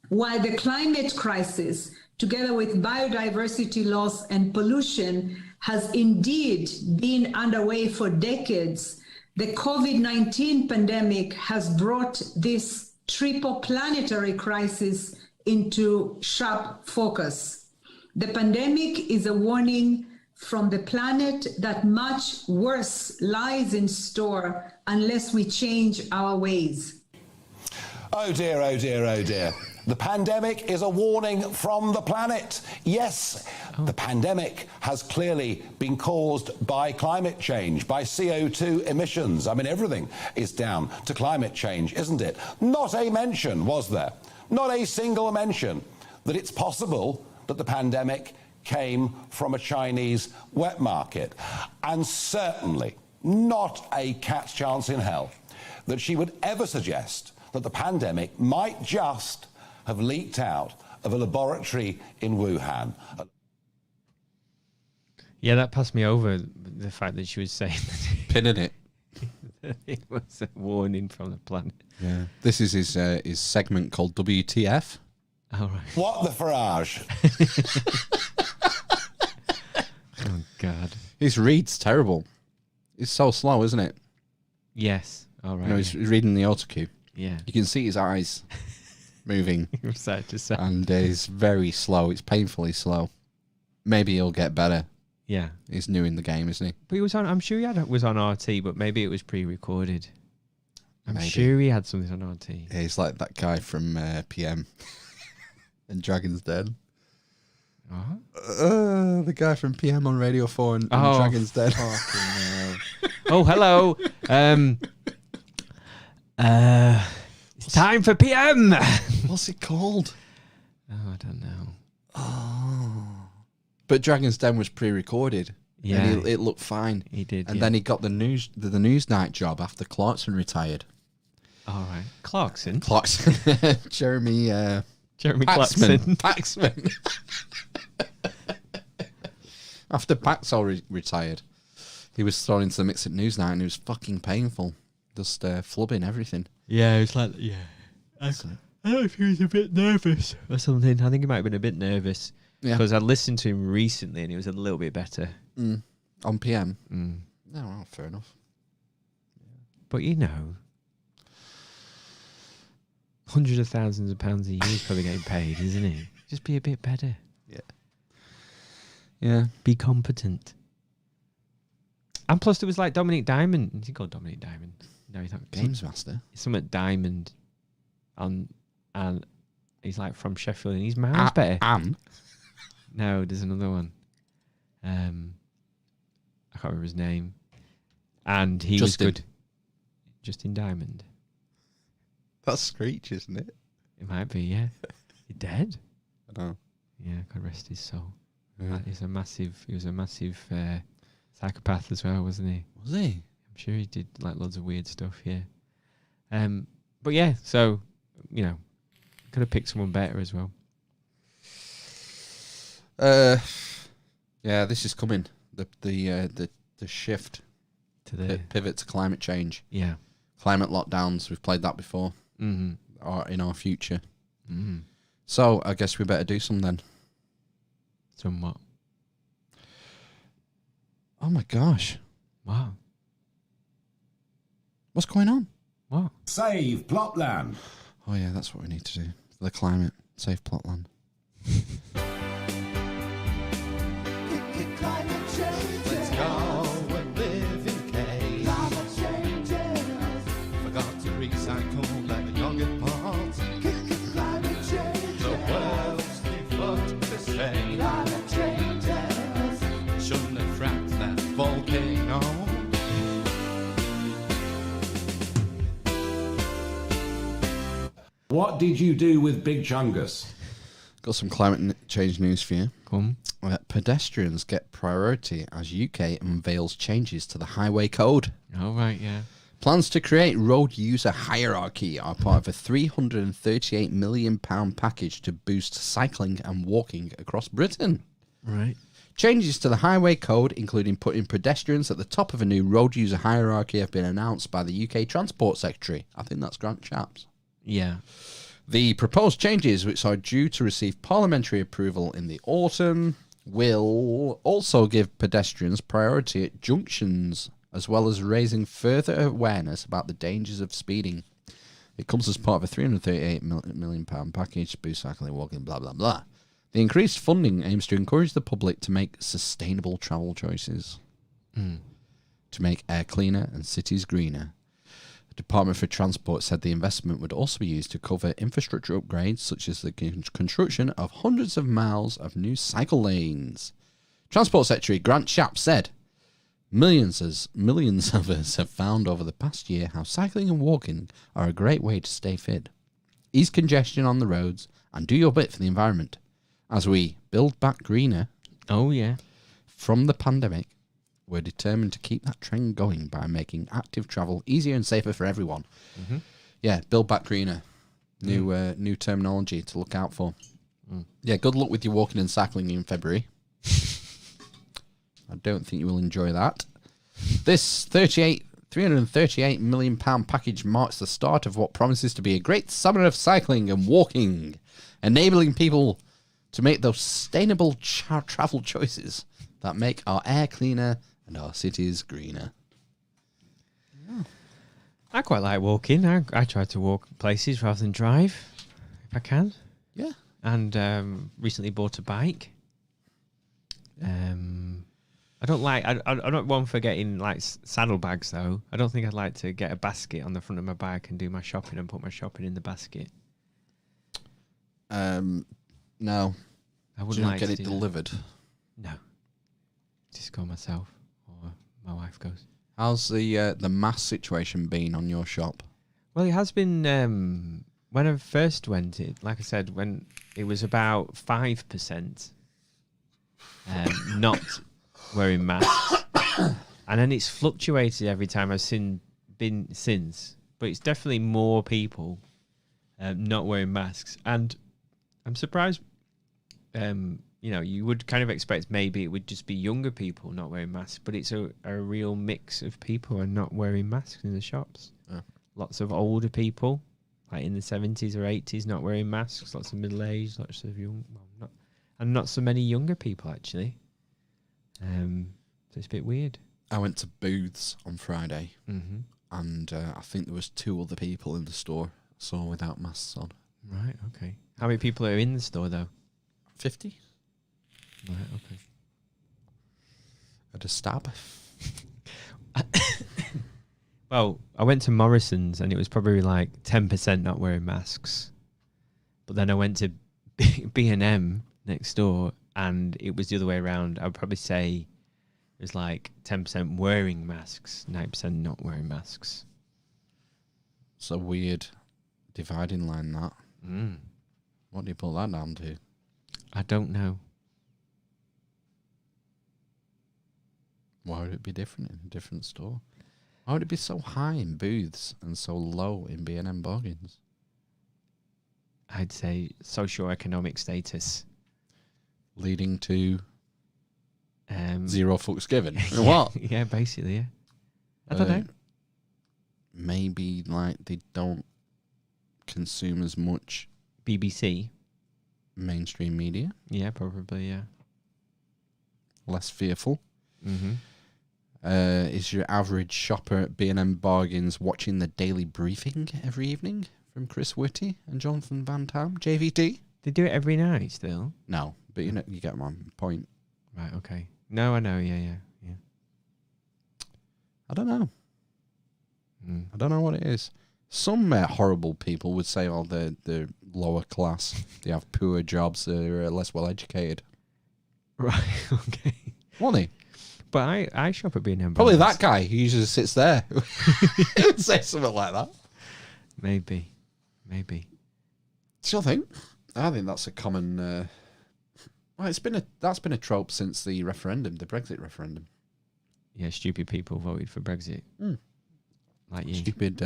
While the climate crisis, together with biodiversity loss and pollution, has indeed been underway for decades, the COVID-19 pandemic has brought this triple planetary crisis into sharp focus. The pandemic is a warning from the planet that much worse lies in store unless we change our ways. Oh dear, oh dear, oh dear. The pandemic is a warning from the planet. Yes, the pandemic has clearly been caused by climate change, by CO2 emissions. I mean, everything is down to climate change, isn't it? Not a mention, was there? Not a single mention that it's possible that the pandemic came from a Chinese wet market. And certainly not a cat's chance in hell that she would ever suggest that the pandemic might just have leaked out of a laboratory in Wuhan. Yeah, that passed me over, the fact that she was saying that Pinning it. it was a warning from the planet. Yeah. This is his segment called WTF. All right. What the farage? Oh, God. His read's terrible. It's so slow, isn't it? Yes. All right. You know, he's reading the autocue. Yeah. You can see his eyes moving. From side to side. And it's very slow. It's painfully slow. Maybe he'll get better. Yeah. He's new in the game, isn't he? But he was on, I'm sure was on RT, but maybe it was pre-recorded. I'm Maybe. sure he had something on RT. Yeah, he's like that guy from PM and Dragon's Den. The guy from PM on Radio 4 and Dragon's Den. Oh, hello. It's time for PM. What's it called? Oh, I don't know. Oh. But Dragon's Den was pre-recorded. Yeah. And it looked fine. He did. And then he got the Newsnight job after Clarkson retired. All right. Clarkson? Jeremy Clarkson. Paxman. After Paxall retired, he was thrown into the mix at Newsnight and it was fucking painful. Just flubbing everything. Yeah, it was like, yeah. I don't know if he was a bit nervous or something. I think he might have been a bit nervous. Yeah. Because I listened to him recently and he was a little bit better. On PM? Mm. No, well, fair enough. But you know, hundreds of thousands of pounds a year is probably getting paid, isn't he? Just be a bit better. Yeah. Yeah. Be competent. And plus there was like Dominic Diamond. Is he called Dominic Diamond? No, he's not. Games Master. He's something Diamond. And he's like from Sheffield and he's miles better. No, there's another one. I can't remember his name. And he was good. Justin Diamond. That's Screech, isn't it? It might be, yeah. He dead? I know. Yeah, God rest his soul. Yeah. He was a massive psychopath as well, wasn't he? Was he? I'm sure he did like loads of weird stuff, yeah. But yeah, so, you know, could have picked someone better as well. Yeah, this is coming. The shift to the pivot to climate change. Yeah, climate lockdowns. We've played that before. Mm-hmm. Or in our future. Mm-hmm. So I guess we better do some then. Some what? Oh my gosh! Wow. What's going on? What? Save Plotland. Oh yeah, that's what we need to do for the climate. Save Plotland. Let's go and live in caves. Climate changes. Forgot to recycle like the yogurt pots. Climate changes. The world's too fucked to stay. Climate changes. Shouldn't have fracked that volcano. What did you do with Big Chungus? Got some climate change news for you. Come. Pedestrians get priority as UK unveils changes to the highway code. Oh, right, yeah. Plans to create road user hierarchy are part of a £338 million package to boost cycling and walking across Britain. Right. Changes to the highway code, including putting pedestrians at the top of a new road user hierarchy, have been announced by the UK Transport Secretary. I think that's Grant Shapps. Yeah. The proposed changes, which are due to receive parliamentary approval in the autumn, will also give pedestrians priority at junctions, as well as raising further awareness about the dangers of speeding. It comes as part of a £338 million package to boost cycling, walking, blah, blah, blah. The increased funding aims to encourage the public to make sustainable travel choices, to make air cleaner and cities greener. The Department for Transport said the investment would also be used to cover infrastructure upgrades, such as the construction of hundreds of miles of new cycle lanes. Transport Secretary Grant Shapps said, Millions of us have found over the past year how cycling and walking are a great way to stay fit, ease congestion on the roads, and do your bit for the environment. As we build back greener from the pandemic, We're determined to keep that trend going by making active travel easier and safer for everyone. Mm-hmm. Yeah, Build Back Greener. New terminology to look out for. Yeah, good luck with your walking and cycling in February. I don't think you will enjoy that. This £338 million package marks the start of what promises to be a great summer of cycling and walking, enabling people to make those sustainable travel choices that make our air cleaner and our cities greener. I quite like walking. I try to walk places rather than drive, if I can. Yeah. And recently bought a bike. I don't like. I'm not one for getting like saddlebags though. I don't think I'd like to get a basket on the front of my bike and do my shopping and put my shopping in the basket. No. I wouldn't like get to it do delivered. That. No. Just go myself, or my wife goes. How's the mask situation been on your shop? Well, it has been. When I first went, like I said, when it was about 5%, not wearing masks, and then it's fluctuated every time I've been since. But it's definitely more people not wearing masks, and I'm surprised. You would kind of expect maybe it would just be younger people not wearing masks, but it's a real mix of people are not wearing masks in the shops. Oh. Lots of older people, like in the 70s or 80s, not wearing masks. Lots of middle-aged, lots of young, and not so many younger people actually. So it's a bit weird. I went to Booths on Friday, Mm-hmm. and I think there was 2 other people in the store I saw without masks on. Right. Okay. How many people are in the store though? 50. Right. Okay. At a stab. Well, I went to Morrison's and it was probably like 10% not wearing masks. But then I went to B&M next door and it was the other way around. I would probably say it was like 10% wearing masks, 9% not wearing masks. It's a weird dividing line, that. Mm. What do you put that down to? I don't know. Why would it be different in a different store? Why would it be so high in Booths and so low in B&M Bargains? I'd say socio-economic status. Leading to 0 fucks given. What? Yeah, basically, yeah. I don't know. Maybe like they don't consume as much BBC. Mainstream media. Yeah, probably, yeah. Less fearful. Mm-hmm. Is your average shopper at B&M Bargains watching the daily briefing every evening from Chris Whitty and Jonathan Van Tam, JVT? They do it every night still? No, but you get my point. Right, okay. No, I know, yeah. I don't know. I don't know what it is. Some horrible people would say, oh, they're lower class. They have poor jobs. They're less well educated. Right, okay. Won't he? But I shop at B&M. Probably that guy who usually sits there. He would say something like that. Maybe. Still think? I think that's a common... well, that's been a trope since the referendum, the Brexit referendum. Yeah, stupid people voted for Brexit. Like you. Stupid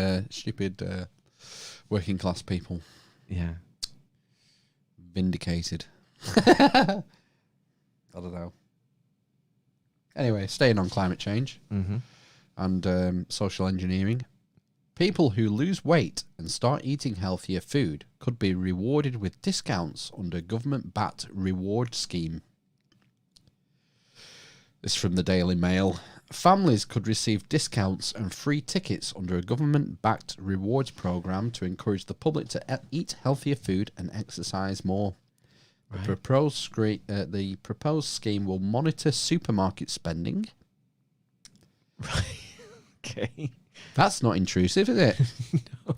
working class people. Yeah. Vindicated. I don't know. Anyway, staying on climate change and social engineering. People who lose weight and start eating healthier food could be rewarded with discounts under government-backed reward scheme. This is from the Daily Mail. Families could receive discounts and free tickets under a government-backed rewards program to encourage the public to eat healthier food and exercise more. Right. The proposed scheme will monitor supermarket spending. Right. Okay. That's not intrusive, is it? No.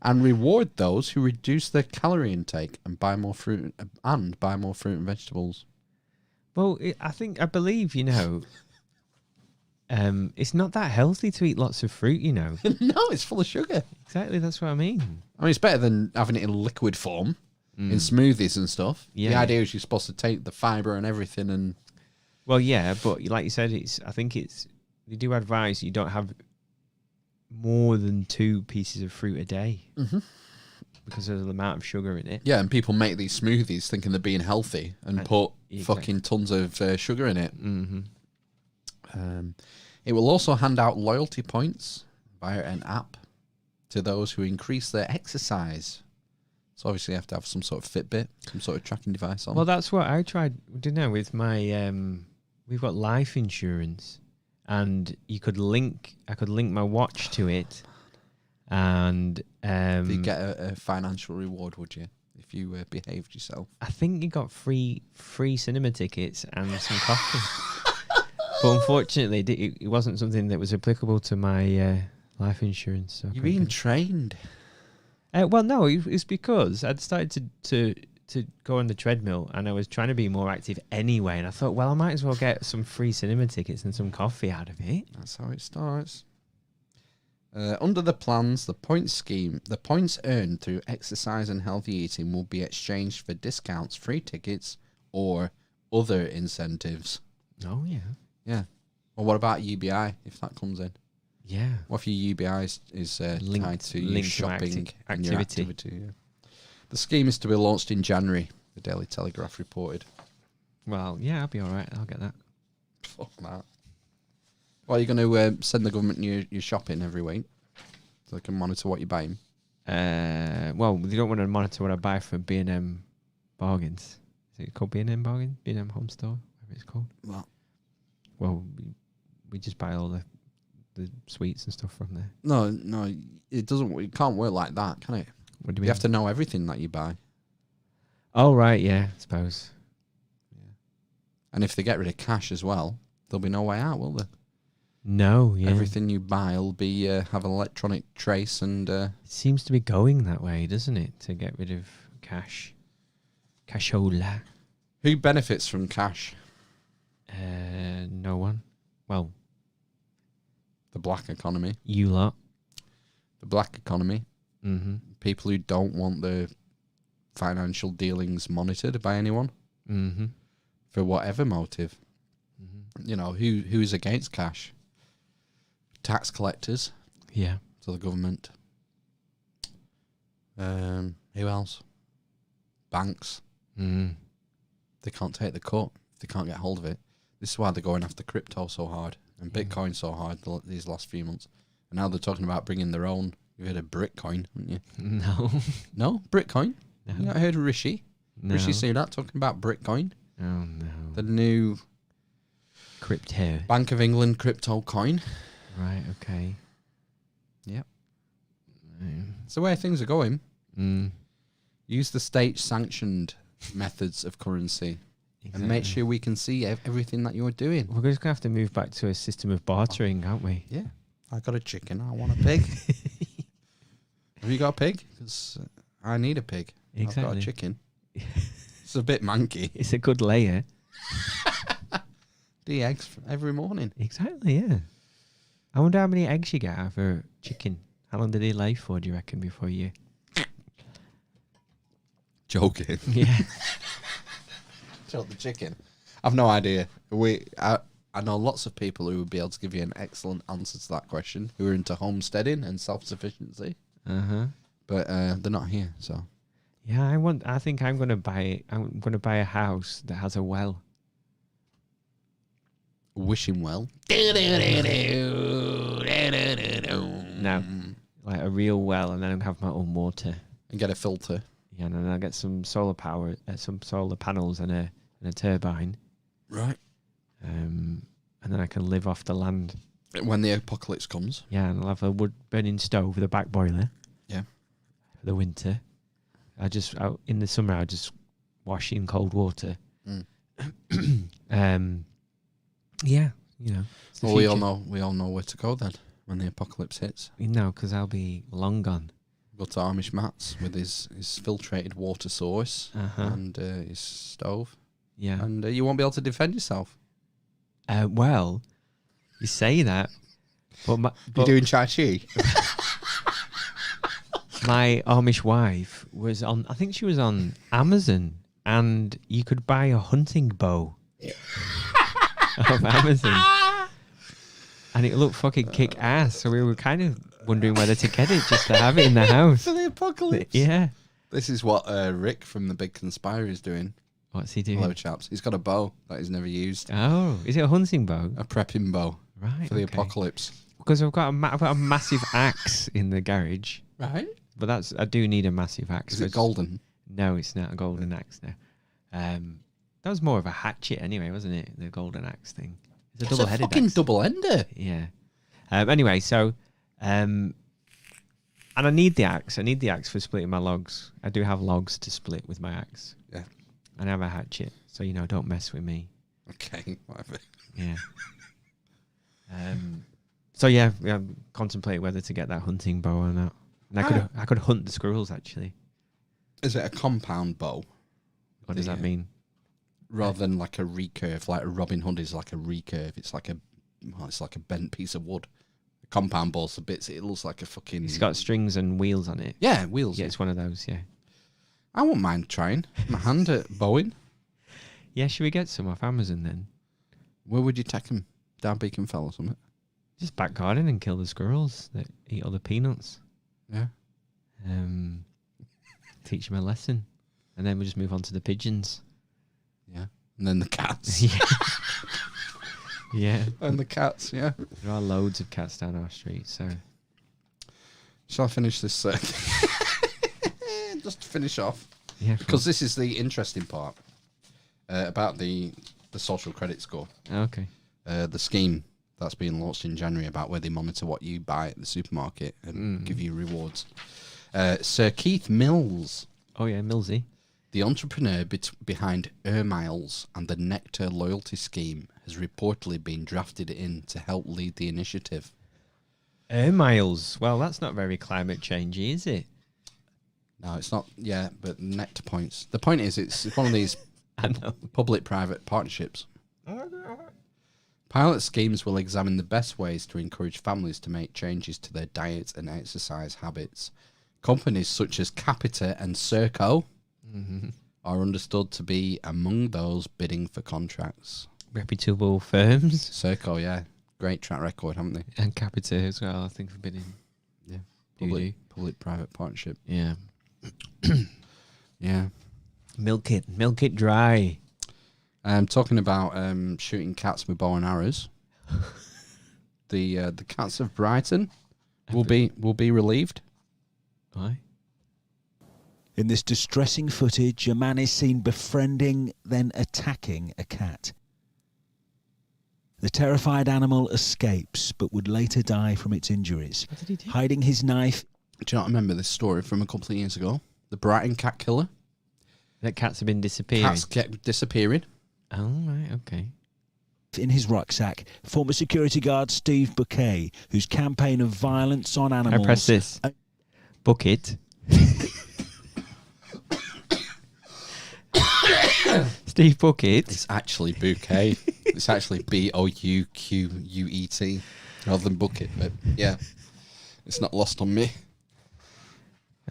And reward those who reduce their calorie intake and buy more fruit and vegetables. Well, I believe, it's not that healthy to eat lots of fruit, No, it's full of sugar. Exactly, that's what I mean. I mean, it's better than having it in liquid form, in smoothies and stuff. Yeah. The idea is you're supposed to take the fibre and everything and... Well, yeah, but like you said, they do advise you don't have more than 2 pieces of fruit a day because of the amount of sugar in it. Yeah, and people make these smoothies thinking they're being healthy and put fucking tons of sugar in it. It will also hand out loyalty points via an app to those who increase their exercise. So obviously you have to have some sort of Fitbit, some sort of tracking device on. Well, that's what I tried, didn't I, with my... we've got life insurance, and I could link my watch to it, and... you get a financial reward, would you, if you behaved yourself? I think you got free cinema tickets and some coffee. But unfortunately, it wasn't something that was applicable to my life insurance. So You're being trained. Well, no, it's because I'd started to go on the treadmill, and I was trying to be more active anyway. And I thought, well, I might as well get some free cinema tickets and some coffee out of it. That's how it starts. Under the plans, the points scheme, the points earned through exercise and healthy eating will be exchanged for discounts, free tickets, or other incentives. Oh, yeah. Yeah. Well, what about UBI, if that comes in? Yeah. What if your UBI is tied to your shopping and your activity? Yeah. The scheme is to be launched in January, the Daily Telegraph reported. Well, yeah, I'll be all right. I'll get that. Fuck that. Well, are you going to send the government your shopping every week so they can monitor what you're buying? Well, they don't want to monitor what I buy for B&M Bargains. Is it called B&M Bargain? B&M Home Store? Whatever it's called. What? Well, we just buy all the sweets and stuff from there. No, it doesn't. It can't work like that, can it? What do you mean? You have to know everything that you buy. Oh, right, yeah, I suppose. Yeah. And if they get rid of cash as well, there'll be no way out, will there? No, yeah. Everything you buy will be have an electronic trace and... It seems to be going that way, doesn't it? To get rid of cash. Cashola. Who benefits from cash? No one. Well... The black economy. You lot. The black economy. Mm-hmm. People who don't want their financial dealings monitored by anyone. Mm-hmm. For whatever motive. Mm-hmm. You know, who's against cash? Tax collectors. Yeah. So the government. Who else? Banks. Mm. They can't take the cut. They can't get hold of it. This is why they're going after crypto so hard. And Bitcoin so hard these last few months. And now they're talking about bringing their own. You've heard of Bitcoin, haven't you? No. No? Bitcoin? No. You not heard of Rishi? No. Rishi Sunak talking about Bitcoin. Oh, no. The new... Crypto. Bank of England crypto coin. Right, okay. Yep. It's the way things are going. Mm. Use the state-sanctioned methods of currency. Exactly. And make sure we can see everything that you're doing. We're just going to have to move back to a system of bartering, aren't we? Yeah. I got a chicken. I want a pig. Have you got a pig? Because I need a pig. Exactly. I've got a chicken. It's a bit manky. It's a good layer. The eggs every morning. Exactly, yeah. I wonder how many eggs you get out of a chicken. How long do they lay for, do you reckon, before you... Joking. Yeah. Choke the chicken. I've no idea. I know lots of people who would be able to give you an excellent answer to that question, who are into homesteading and self-sufficiency. Uh-huh. But they're not here, so... Yeah, I think I'm going to buy a house that has a well. Wishing well. No, like a real well, and then I'll have my own water. And get a filter. Yeah, and then I'll get some solar power, some solar panels and a turbine. Right. And then I can live off the land. When the apocalypse comes. Yeah, and I'll have a wood burning stove with a back boiler. Yeah. For the winter. In the summer, I just wash in cold water. Mm. Yeah, you know. Well, we all know where to go then when the apocalypse hits. No, because I'll be long gone. Go to Amish Matt's with his filtrated water source and his stove. Yeah. And you won't be able to defend yourself. Well, you say that, but you're doing Chai Chi. My Amish wife was on, I think she was on Amazon, and you could buy a hunting bow. of Amazon. And it looked fucking kick ass. So we were kind of wondering whether to get it just to have it in the house. For the apocalypse. Yeah. This is what Rick from The Big Conspirator is doing. What's he doing? Hello, chaps. He's got a bow that he's never used. Oh, is it a hunting bow? A prepping bow. Right. For the apocalypse. Because I've got a massive axe in the garage. Right. But I do need a massive axe. Is it golden? No, it's not a golden axe now. That was more of a hatchet anyway, wasn't it? The golden axe thing. It's a double-headed fucking axe. double-ender. Yeah. Anyway, so... and I need the axe. I need the axe for splitting my logs. I do have logs to split with my axe. Yeah. And I have a hatchet. So, don't mess with me. Okay, whatever. Yeah. So yeah, we have contemplate whether to get that hunting bow or not. And I could hunt the squirrels actually. Is it a compound bow? What does that mean? Rather than like a recurve, like a Robin Hood is like a recurve. It's like a bent piece of wood. A compound bow's the bits. It looks like a fucking. It's got strings and wheels on it. Yeah, wheels. Yeah, it's one of those. Yeah. I wouldn't mind trying my hand at bowing. Yeah, should we get some off Amazon then? Where would you take them? Down Beacon Fell or something? Just back garden and kill the squirrels that eat all the peanuts. Yeah. Teach them a lesson. And then we'll just move on to the pigeons. Yeah. And then the cats. Yeah. Yeah. And the cats, yeah. There are loads of cats down our street, so... Shall I finish this? Just to finish off. Yeah. Because this is the interesting part about the social credit score. Okay. The scheme that's being launched in January about where they monitor what you buy at the supermarket and give you rewards. Sir Keith Mills. Oh, yeah, Millsy. The entrepreneur behind Miles and the Nectar loyalty scheme has reportedly been drafted in to help lead the initiative. Miles. Well, that's not very climate changey, is it? No, it's not. Yeah, but Nectar points. The point is, it's one of these public-private partnerships. Pilot schemes will examine the best ways to encourage families to make changes to their diet and exercise habits. Companies such as Capita and ScarJo are understood to be among those bidding for contracts. Reputable firms. ScarJo, yeah. Great track record, haven't they? And Capita as well, I think, for bidding. Yeah. Public-private partnership. Yeah. Yeah. Milk it dry. Talking about shooting cats with bow and arrows. The cats of Brighton will be relieved. Why? In this distressing footage, a man is seen befriending, then attacking a cat. The terrified animal escapes, but would later die from its injuries. What did he do? Hiding his knife. Do you not remember this story from a couple of years ago? The Brighton cat killer. That cats have been disappearing. Cats kept disappearing. Oh, right, okay. In his rucksack, former security guard Steve Bouquet, whose campaign of violence on animals... I press this. Book it. Steve Bucket. It's actually Bouquet. It's actually Bouquet rather than Bucket. But yeah, it's not lost on me.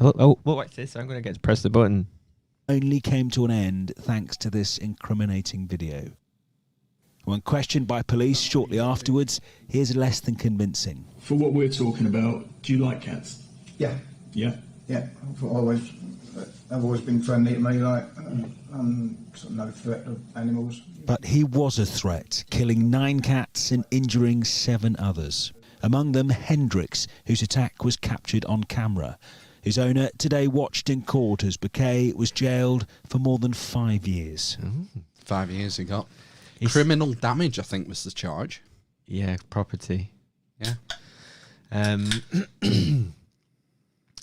Oh, watch this. I'm going to get to press the button. Only came to an end thanks to this incriminating video. When questioned by police shortly afterwards, here's less than convincing. For what we're talking about, do you like cats? Yeah. Yeah? Yeah. I've always been friendly to me, like, sort of no threat of animals. But he was a threat, killing 9 cats and injuring 7 others. Among them, Hendricks, whose attack was captured on camera. His owner today watched in court as Bouquet was jailed for more than 5 years. 5 years he got. Criminal damage, I think, was the charge. Yeah, property. Yeah.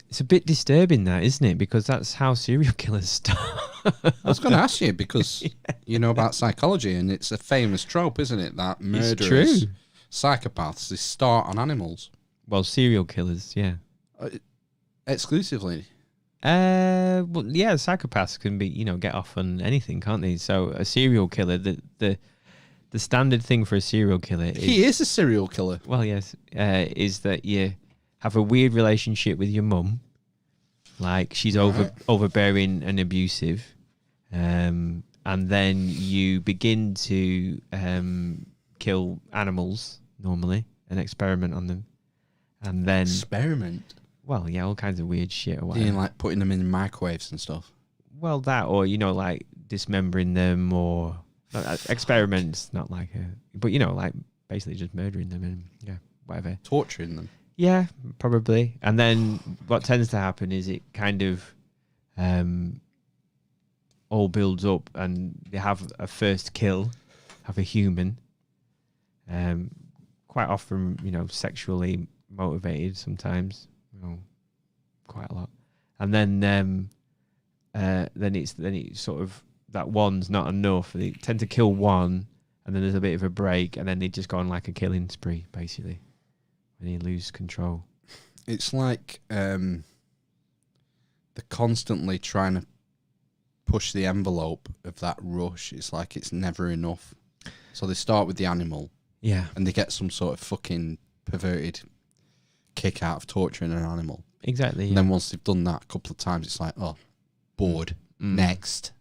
It's a bit disturbing, that, isn't it? Because that's how serial killers start. I was going to ask you, because you know about psychology, and it's a famous trope, isn't it? That murderers, psychopaths, they start on animals. Well, serial killers, yeah. Exclusively? Well, yeah, psychopaths can be, get off on anything, can't they? So a serial killer, the standard thing for a serial killer is... He is a serial killer. Well, yes, is that you have a weird relationship with your mum, like she's overbearing and abusive, and then you begin to kill animals normally and experiment on them, and then Experiment? Well, yeah, all kinds of weird shit or You whatever. mean like putting them in microwaves and stuff? Well, that, or like dismembering them, or experiments, not like but like basically just murdering them and whatever. Torturing them? Yeah, probably. And then what tends to happen is it kind of all builds up, and they have a first kill, have a human, quite often, sexually motivated sometimes, quite a lot. And then it's sort of that one's not enough. They tend to kill one, and then there's a bit of a break, and then they just go on like a killing spree, basically, when they lose control. It's like they're constantly trying to push the envelope of that rush. It's like it's never enough. So they start with the animal. Yeah. And they get some sort of fucking perverted kick out of torturing an animal. Exactly. And then once they've done that a couple of times, it's like, oh, bored. Next.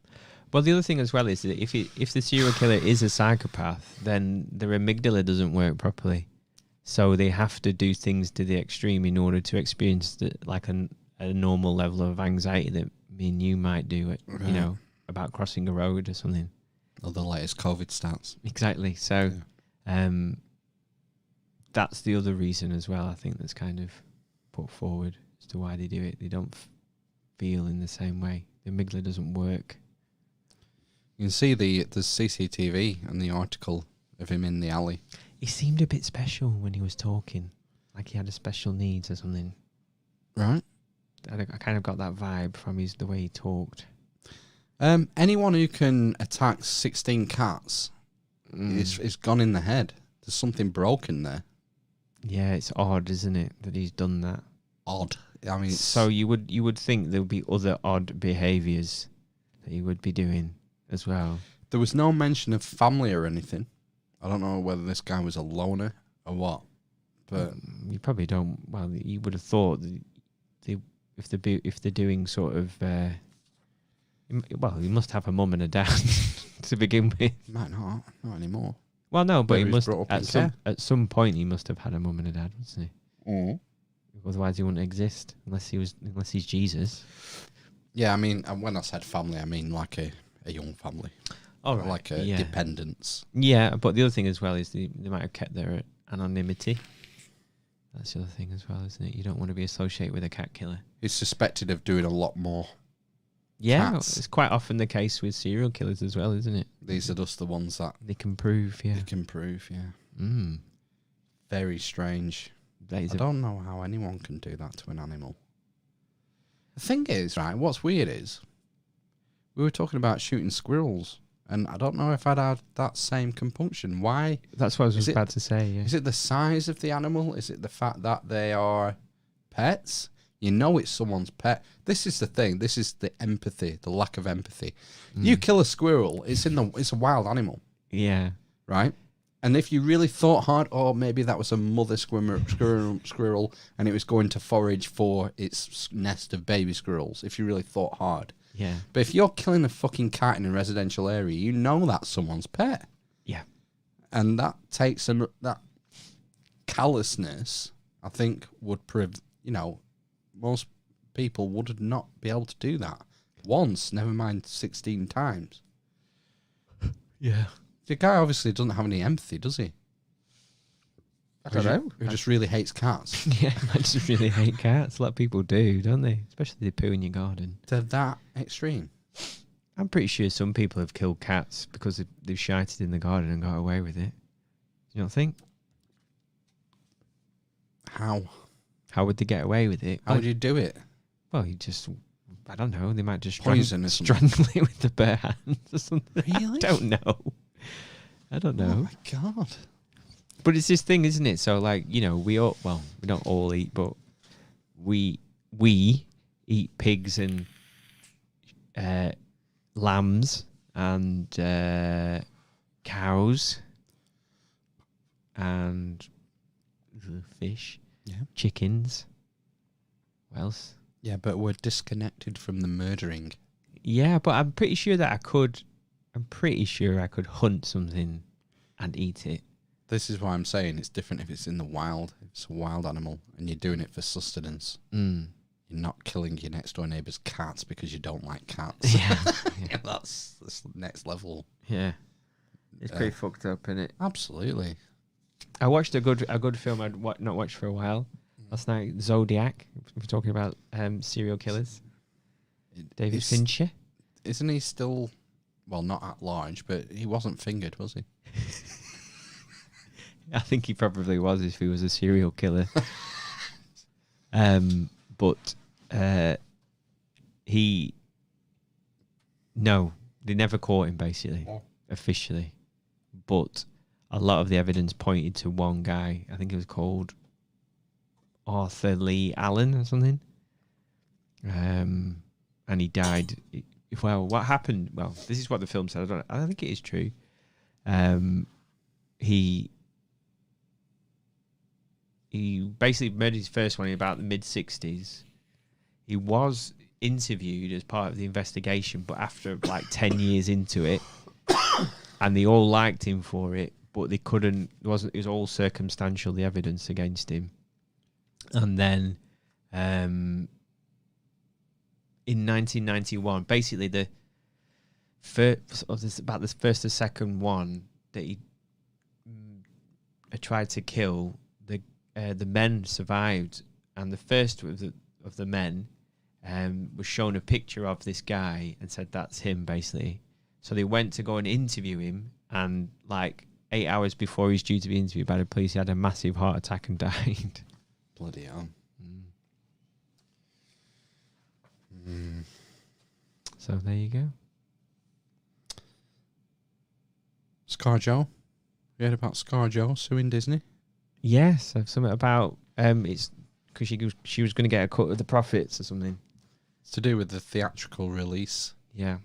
Well, the other thing as well is that if the serial killer is a psychopath, then their amygdala doesn't work properly. So they have to do things to the extreme in order to experience a normal level of anxiety that me and you might do, about crossing a road or something. Or the latest COVID stats. Exactly. So that's the other reason as well, I think, that's kind of put forward as to why they do it. They don't feel in the same way. The amygdala doesn't work. You can see the CCTV and the article of him in the alley. He seemed a bit special when he was talking, like he had a special needs or something. Right. I kind of got that vibe from the way he talked. Anyone who can attack 16 cats is gone in the head. There's something broken there. Yeah, it's odd, isn't it, that he's done that? Odd. I mean, so you would think there would be other odd behaviours that he would be doing as well. There was no mention of family or anything. I don't know whether this guy was a loner or what, but you probably don't. Well, you would have thought that if they're doing sort of, he must have a mum and a dad to begin with. Might not anymore. Well, no, but Maybe he he's must brought up in at some point he must have had a mum and a dad, wasn't he? Mm. Otherwise, he wouldn't exist unless he's Jesus. Yeah, I mean, when I said family, I mean like a young family. Oh, right. Like dependents. Yeah, but the other thing as well is they might have kept their anonymity. That's the other thing as well, isn't it? You don't want to be associated with a cat killer. He's suspected of doing a lot more. Yeah, cats. it's quite often the case with serial killers as well, isn't it? These are just the ones that they can prove. Yeah, they can prove. Yeah. Mm. Very strange. I don't know how anyone can do that to an animal. The thing is, right, what's weird is we were talking about shooting squirrels, and I don't know if I'd have that same compunction. Why? That's what I was about to say, yeah. Is it the size of the animal? Is it the fact that they are pets? You know it's someone's pet. This is the thing. This is the empathy, the lack of empathy. You kill a squirrel, it's a wild animal. Yeah. Right? And if you really thought hard, maybe that was a mother squirrel and it was going to forage for its nest of baby squirrels, if you really thought hard. Yeah. But if you're killing a fucking cat in a residential area, you know that's someone's pet. Yeah. And that takes that callousness, I think, would prove, most people would not be able to do that once, never mind 16 times. Yeah. The guy obviously doesn't have any empathy, does he? I don't know. Who just really hates cats. Yeah, I just really hate cats. A lot of people do, don't they? Especially they poo in your garden. They're that extreme. I'm pretty sure some people have killed cats because they've shited in the garden and got away with it. You don't think? How? How would they get away with it? How would you do it? Well, you just... I don't know. They might just poison strangle it with the bare hands or something. Really? I don't know. Oh my God. But it's this thing, isn't it? So, we all... Well, we don't all eat, but we eat pigs and lambs and cows and fish, chickens. What else? Yeah, but we're disconnected from the murdering. Yeah, but I'm pretty sure that I could hunt something and eat it. This is why I'm saying it's different if it's in the wild. If it's a wild animal and you're doing it for sustenance. Mm. You're not killing your next door neighbour's cats because you don't like cats. Yeah. That's next level. Yeah. It's pretty fucked up, isn't it? Absolutely. I watched a good film I'd not watched for a while last night, Zodiac. We're talking about serial killers. David Fincher. Isn't he still, well, not at large, but he wasn't fingered, was he? I think he probably was if he was a serial killer. But they never caught him, basically, officially. But a lot of the evidence pointed to one guy. I think it was called Arthur Lee Allen or something. And he died. Well, what happened? Well, this is what the film said. I don't think it is true. He basically murdered his first one in about the mid-60s. He was interviewed as part of the investigation, but after like 10 years into it, and they all liked him for it, but they couldn't. It was all circumstantial, the evidence against him. And then in 1991, basically the first or second one that he tried to kill, the men survived, and the first of the men was shown a picture of this guy and said that's him, basically. So they went to go and interview him, and like 8 hours before he's due to be interviewed by the police, he had a massive heart attack and died. Bloody hell. So there you go. ScarJo. You heard about ScarJo suing Disney? Yes, I've something about it's because she was going to get a cut of the profits or something. It's to do with the theatrical release. Yeah.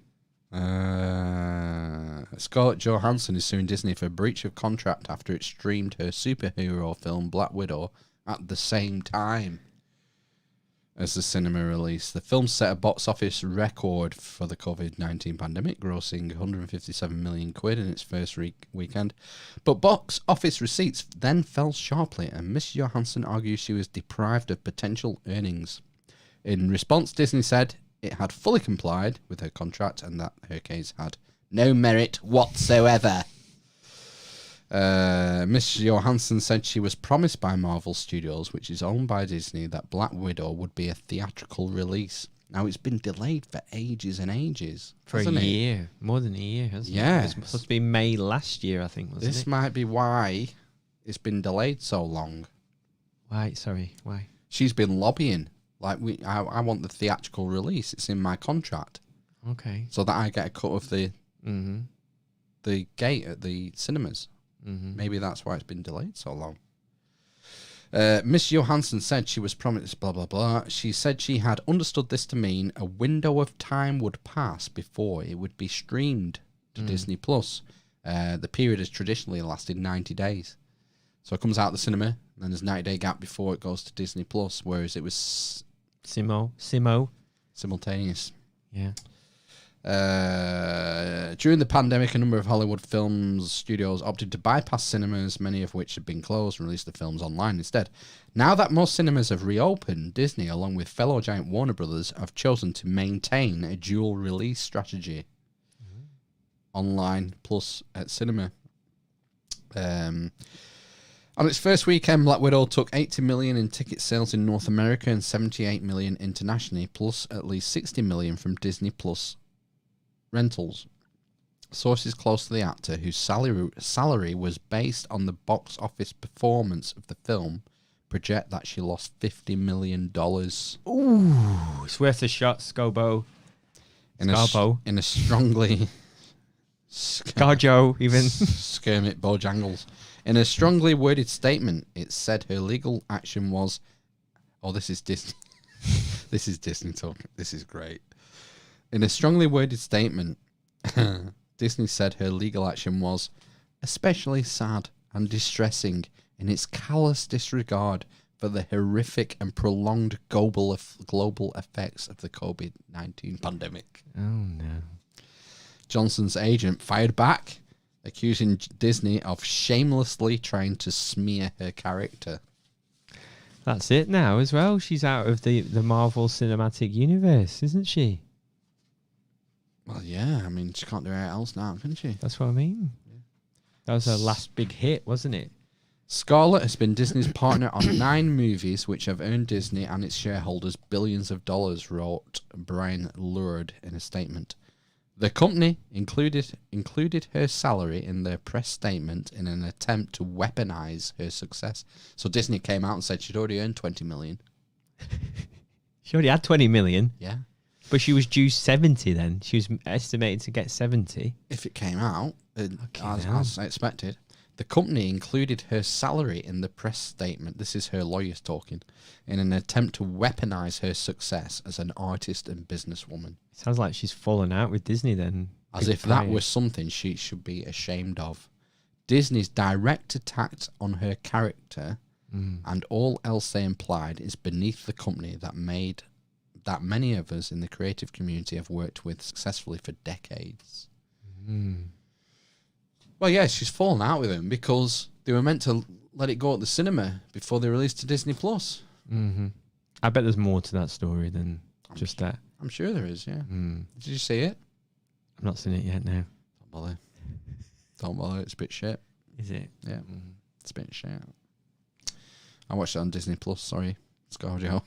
Scarlett Johansson is suing Disney for breach of contract after it streamed her superhero film Black Widow at the same time as the cinema release. The film set a box office record for the COVID-19 pandemic, grossing 157 million quid in its first weekend. But box office receipts then fell sharply, and Miss Johansson argues she was deprived of potential earnings. In response, Disney said it had fully complied with her contract and that her case had no merit whatsoever. Miss Johansson said she was promised by Marvel Studios, which is owned by Disney, that Black Widow would be a theatrical release. Now, it's been delayed for ages and ages. For a year. More than a year, hasn't it? Yeah. It was supposed to be May last year, I think, wasn't it? This might be why it's been delayed so long. Why? Sorry, why? She's been lobbying. Like, I want the theatrical release. It's in my contract. Okay. So that I get a cut of the gate at the cinemas. Maybe that's why it's been delayed so long. Miss Johansson said she was promised blah, blah, blah. She said she had understood this to mean a window of time would pass before it would be streamed to Disney+. The period has traditionally lasted 90 days. So it comes out of the cinema, and then there's a 90-day gap before it goes to Disney+, whereas it was... Simultaneous. Yeah. During the pandemic, a number of Hollywood film studios opted to bypass cinemas, many of which had been closed, and release the films online instead. Now that most cinemas have reopened, Disney, along with fellow giant Warner Brothers, have chosen to maintain a dual release strategy. Online plus at cinema. On its first weekend, Black Widow took 80 million in ticket sales in North America and 78 million internationally, plus at least 60 million from Disney Plus rentals. Sources close to the actor, whose salary was based on the box office performance of the film, project that she lost $50 million. Ooh, it's worth a shot, ScarJo. In a strongly... ScarJo, even. Skirmit Bojangles. In a strongly worded statement, it said her legal action was... Oh, this is Disney. This is Disney talk. This is great. In a strongly worded statement, Disney said her legal action was especially sad and distressing in its callous disregard for the horrific and prolonged global effects of the COVID-19 pandemic. Oh, no. Johnson's agent fired back, accusing Disney of shamelessly trying to smear her character. That's it now as well. She's out of the Marvel Cinematic Universe, isn't she? Well, yeah. I mean, she can't do anything else now, can she? That's what I mean. That was her last big hit, wasn't it? Scarlett has been Disney's partner on 9 movies, which have earned Disney and its shareholders billions of dollars, wrote Brian Lured in a statement. The company included her salary in their press statement in an attempt to weaponize her success. So Disney came out and said she'd already earned 20 million. She already had 20 million. Yeah. But she was due 70 then. She was estimated to get 70. If it came out, as expected. The company included her salary in the press statement, this is her lawyers talking, in an attempt to weaponize her success as an artist and businesswoman. Sounds like she's fallen out with Disney then. As if that was something she should be ashamed of. Disney's direct attack on her character and all else they implied is beneath the company that many of us in the creative community have worked with successfully for decades. Well, yeah, she's fallen out with him because they were meant to let it go at the cinema before they released to Disney Plus. I bet there's more to that story than just that. I'm sure there is, yeah. Did you see it? I've not seen it yet, no. Don't bother. Don't bother, it's a bit shit. Is it? Yeah, it's a bit shit. I watched it on Disney Plus, sorry. ScarJo.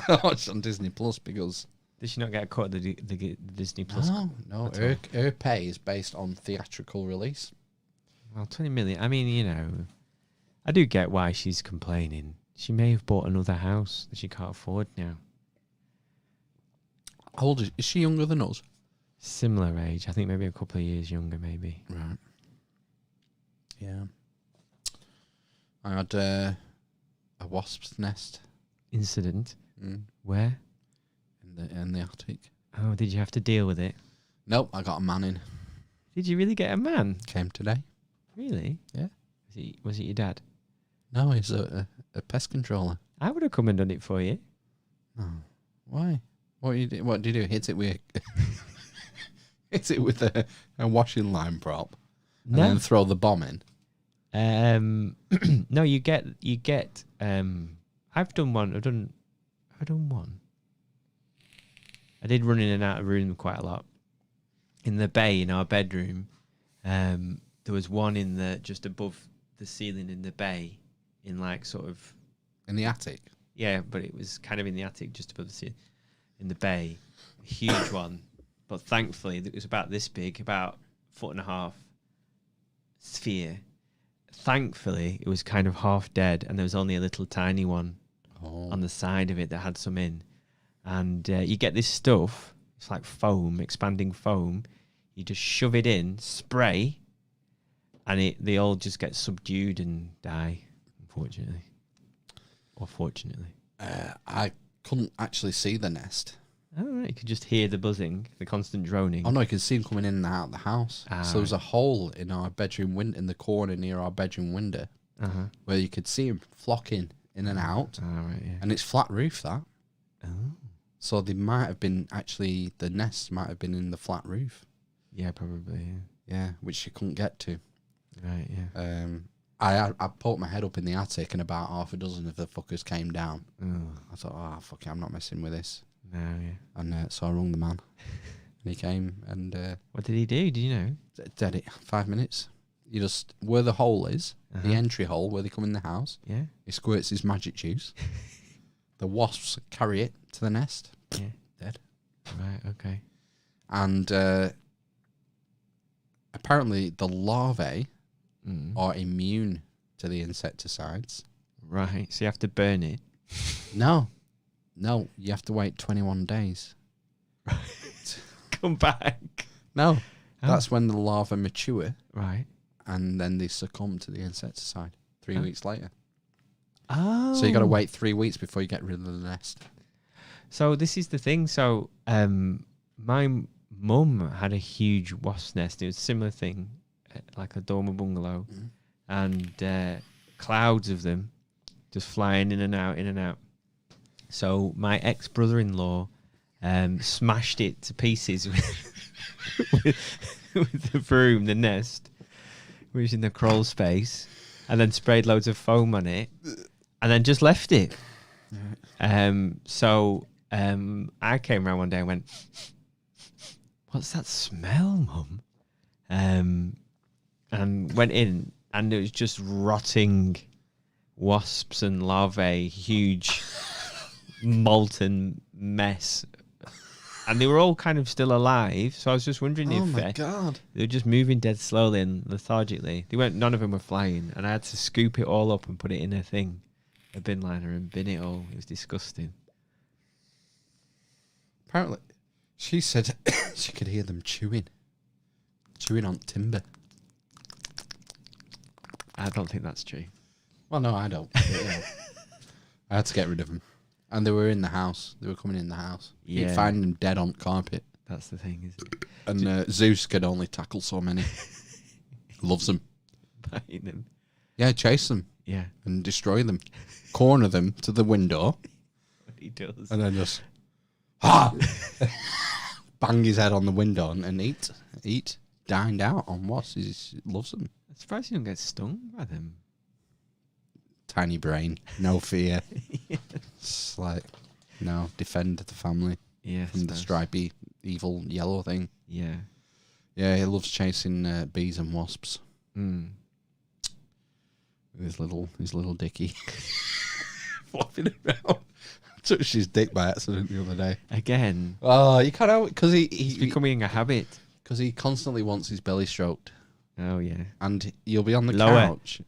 I watched it on Disney Plus because... Did she not get a cut of the Disney Plus? No. Her pay is based on theatrical release. Well, 20 million. I mean, you know, I do get why she's complaining. She may have bought another house that she can't afford now. How old is she? Younger than us? Similar age. I think maybe a couple of years younger, maybe. Right. Yeah. I had a wasp's nest incident. Where? In the attic. Oh, did you have to deal with it? Nope, I got a man in. Did you really get a man? Came today. Really? Yeah. Was it your dad? No, he's a pest controller. I would have come and done it for you. Oh, why? What do you do? Hit it with hit it with a washing line prop and then throw the bomb in? No, you get I've done one. Have I done one? I did run in and out of room quite a lot. In the bay in our bedroom, there was one in the just above the ceiling in the bay, in like sort of in the attic. Yeah, but it was kind of in the attic, just above the ceiling, in the bay, a huge one. But thankfully, it was about this big, about 1.5 foot sphere. Thankfully, it was kind of half dead, and there was only a little tiny one on the side of it that had some in. And you get this stuff, it's like foam, expanding foam. You just shove it in, spray, and they all just get subdued and die, unfortunately. Or fortunately. I couldn't actually see the nest. Oh, right. You could just hear the buzzing, the constant droning. Oh, no, you can see them coming in and out of the house. So there was a hole in our bedroom window, in the corner near our bedroom window, where you could see them flocking in and out. Right, yeah. And it's flat roof, that. Oh. So they might have been, actually, the nest might have been in the flat roof. Yeah, probably, yeah. Yeah, which you couldn't get to. Right, yeah. I poked my head up in the attic and about half a dozen of the fuckers came down. Oh. I thought, oh, fuck it, I'm not messing with this. No, yeah. And so I rung the man. And he came and... what did he do? Do you know? Dead it. 5 minutes. You just... Where the hole is, the entry hole where they come in the house, yeah. He squirts his magic juice. The wasps carry it to the nest. Yeah. Dead. Right, okay. And apparently the larvae are immune to the insecticides. Right, so you have to burn it. No, you have to wait 21 days. Come back. No, that's when the larvae mature. Right. And then they succumb to the insecticide 3 weeks later. Oh. So you got to wait 3 weeks before you get rid of the nest. So this is the thing. So my mum had a huge wasp nest. It was a similar thing, like a dormer bungalow, and clouds of them just flying in and out, in and out. So my ex-brother-in-law smashed it to pieces with the broom, the nest, We was in the crawl space, and then sprayed loads of foam on it, and then just left it. So I came around one day and went, "What's that smell, Mum?" And went in, and it was just rotting wasps and larvae, huge molten mess. And they were all kind of still alive, so I was just wondering if my God. they were just moving dead slowly and lethargically. None of them were flying, and I had to scoop it all up and put it in a bin liner, and bin it all. It was disgusting. Apparently, she said she could hear them chewing on timber. I don't think that's true. Well, no, I don't. But, yeah. I had to get rid of them. And they were in the house. They were coming in the house. Yeah. You'd find them dead on carpet. That's the thing, isn't it? And Zeus could only tackle so many. Loves them. Biting them. Yeah, chase them. Yeah. And destroy them. Corner them to the window. What he does. And then just bang his head on the window and eat. Dined out on wasps. He loves them. I'm surprised you don't get stung by them. Tiny brain, no fear. It's like, no, defend the family from the stripy, evil yellow thing. Yeah. Yeah, he loves chasing bees and wasps. Mm. With his little dicky. Flopping around. Touched his dick by accident the other day. Again. Oh, you can't help it because it's becoming a habit. Because he constantly wants his belly stroked. Oh, yeah. And you'll be on the Lower. couch.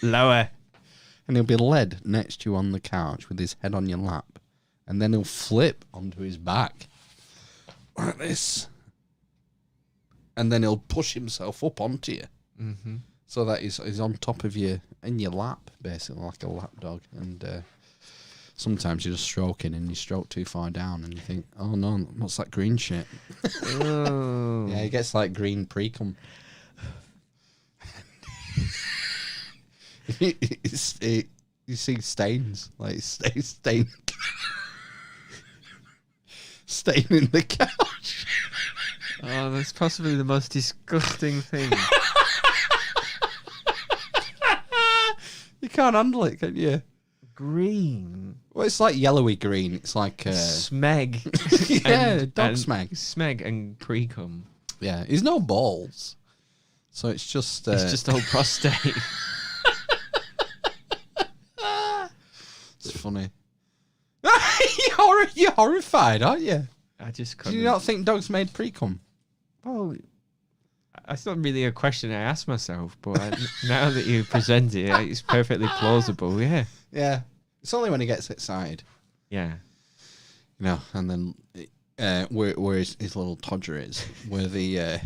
Lower. And he'll be led next to you on the couch with his head on your lap. And then he'll flip onto his back. Like this. And then he'll push himself up onto you. Mm-hmm. So that he's on top of you in your lap, basically, like a lap dog. And sometimes you're just stroking and you stroke too far down and you think, oh no, what's that green shit? Oh. Yeah, he gets like green pre-cum. You see stains, like staining the couch. Oh, that's possibly the most disgusting thing. You can't handle it, can you? Green. Well, it's like yellowy green. It's like Smeg. Yeah, dog smeg. Smeg and pre-cum. Yeah, he's no balls, so it's just it's just all prostate. It's funny. You're horrified, aren't you? I just Do couldn't. you not think dogs made pre-cum? Well, that's not really a question I asked myself, but now that you present it, it's perfectly plausible. Yeah. Yeah. It's only when he gets excited. Yeah. You know, and then where his little todger is, where the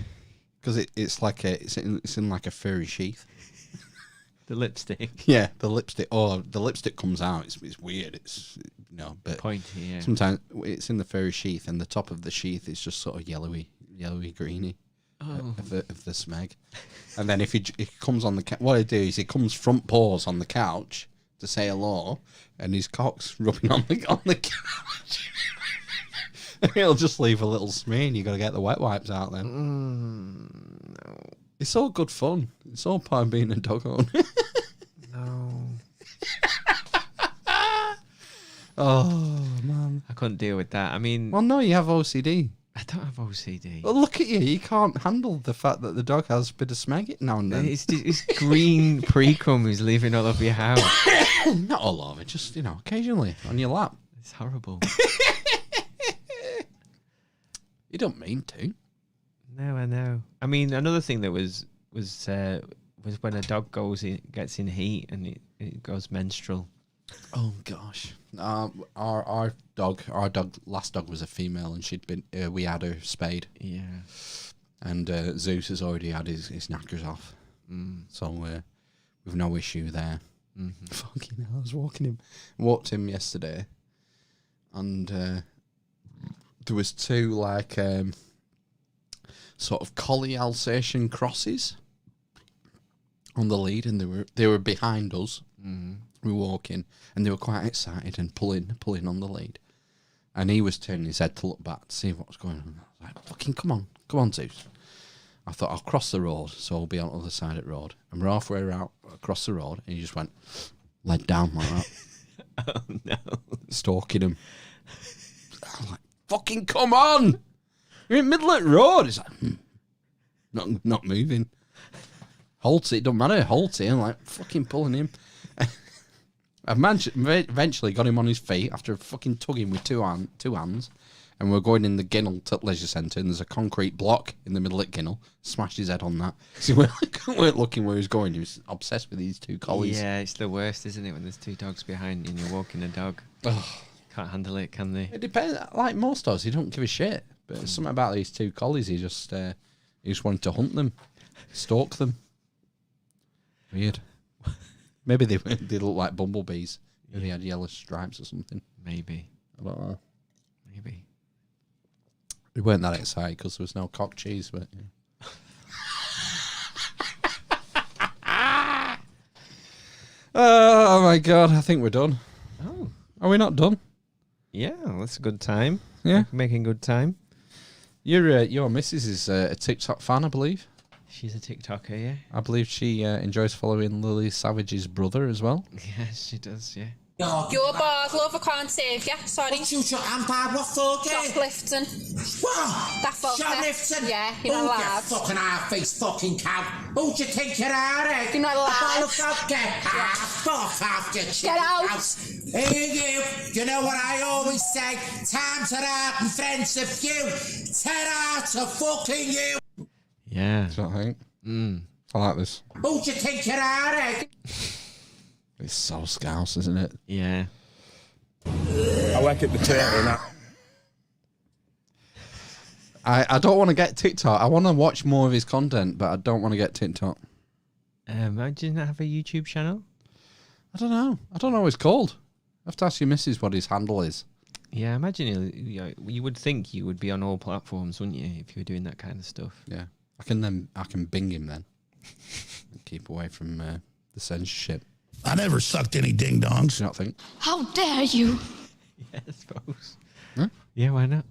because it's like it's in like a furry sheath. The lipstick. Yeah, the lipstick. Oh, the lipstick comes out. It's weird. It's but pointy. Yeah. Sometimes it's in the furry sheath, and the top of the sheath is just sort of yellowy, greeny. Oh. Of the smeg. And then if he comes on the what he do is he comes front paws on the couch to say hello, and his cock's rubbing on the couch. He'll just leave a little smear, and you got to get the wet wipes out then. No. It's all good fun. It's all part of being a dog owner. No. Oh man, I couldn't deal with that. I mean, well, no, you have OCD. I don't have OCD. Well, look at you. You can't handle the fact that the dog has a bit of smeg now and then. It's green pre-cum who's leaving all over your house. Not all over, just occasionally on your lap. It's horrible. You don't mean to. No, I know. I mean, another thing that was when a dog gets in heat and it goes menstrual. Oh gosh, our last dog was a female, and she'd been we had her spayed. Yeah, and Zeus has already had his knackers off, so we've no issue there. Mm-hmm. Fucking hell, I was walked him yesterday, and there was two like sort of collie Alsatian crosses on the lead, and they were behind us. Mm-hmm. We were walking, and they were quite excited and pulling on the lead. And he was turning his head to look back to see what was going on. I was like, fucking come on, Zeus. I thought, I'll cross the road, so I'll be on the other side of the road. And we're halfway out across the road, and he just went, led down like that. Oh, no. Stalking him. I was like, fucking come on! You're in the middle of the road. He's like, not moving. Halt it, don't matter, halt it. I'm like, fucking pulling him. I eventually got him on his feet after fucking tugging with two hands. And we're going in the Ginnell Leisure Centre, and there's a concrete block in the middle of Ginnell. Smashed his head on that. So we weren't looking where he was going. He was obsessed with these two collies. Yeah, it's the worst, isn't it, when there's two dogs behind you and you're walking a dog. Can't handle it, can they? It depends. Like most dogs, he don't give a shit. But there's something about these two collies. He just wanted to hunt them, stalk them. Weird. Maybe they look like bumblebees. Maybe they had yellow stripes or something. Maybe. I don't know. Maybe. We weren't that excited because there was no cock cheese, but oh my god, I think we're done. Oh. Are we not done? Yeah, that's a good time. Yeah. Making good time. Your missus is a TikTok fan, I believe. She's a TikToker, yeah. I believe she enjoys following Lily Savage's brother as well. Yes, she does, yeah. You're bad, love, I can't save you. Sorry. I'm bad, what for, gay? Shoplifting. What? That's all. Shoplifting? Yeah, you're not allowed. You fucking half-faced fucking cow. Who do you think you are, eh? You're not allowed. Look up, get fuck off your Get out. Hey, you know what I always say? Times are hard and friends are few. Tear out to fucking you. Yeah. That's what I think. I like this. Who do you think you are, eh? It's so scouse, isn't it? Yeah. I work at the theatre now. I don't want to get TikTok. I want to watch more of his content, but I don't want to get TikTok. Does he not have a YouTube channel? I don't know. I don't know what it's called. I have to ask your missus what his handle is. Yeah, I imagine you would think you would be on all platforms, wouldn't you, if you were doing that kind of stuff? Yeah. I can bing him then. And keep away from the censorship. I never sucked any ding-dongs. Do you not think? How dare you? Yeah, I suppose. Huh? Yeah, why not?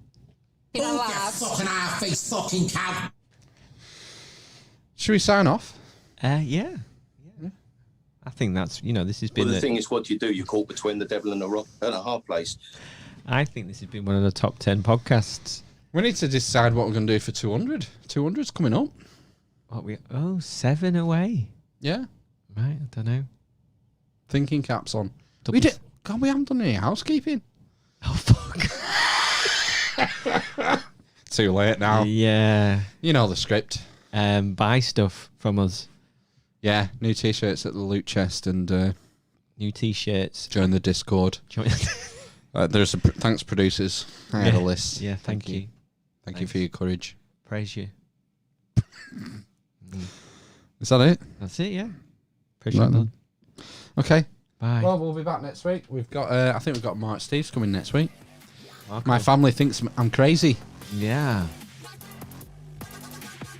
You're not You allowed. fucking half-faced fucking cow. Should we sign off? Yeah. I think that's, this has been... Well, the thing is, what do? You're caught between the devil and a rock and a hard place. I think this has been one of the top 10 podcasts. We need to decide what we're going to do for 200. 200's coming up. What 7 away? Yeah. Right, I don't know. Thinking caps on. We haven't done any housekeeping. Oh, fuck. Too late now. Yeah. You know the script. Buy stuff from us. Yeah, new t-shirts at the Loot Chest and... new t-shirts. Join the Discord. There's thanks, producers. I had a list. Yeah, thank you. Thank you for your courage. Praise you. Is that it? That's it, yeah. Appreciate Right that. then. Okay. Bye. Well, we'll be back next week. We've got, I think we've got Mark Steves coming next week. Okay. My family thinks I'm crazy. Yeah.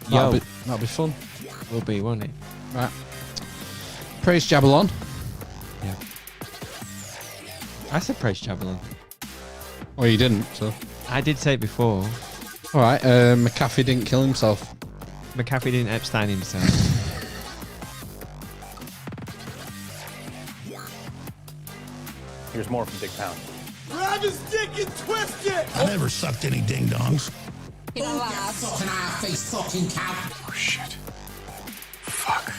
That'll be fun. Will be, won't it? Right. Praise Jabalon. Yeah. I said praise Javelin. Oh, you didn't, so. I did say it before. All right. McAfee didn't kill himself. McAfee didn't Epstein himself. Here's more from Dick Pound. Grab his dick and twist it! I never sucked any ding-dongs. You're not allowed. Fucking half-faced fucking cow. Oh, shit. Fuck.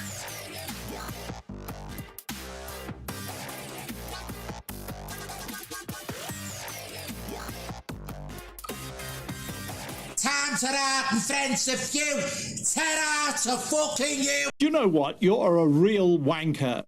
Times are hard and friends are few. Tear out to fucking you. You know what? You're a real wanker.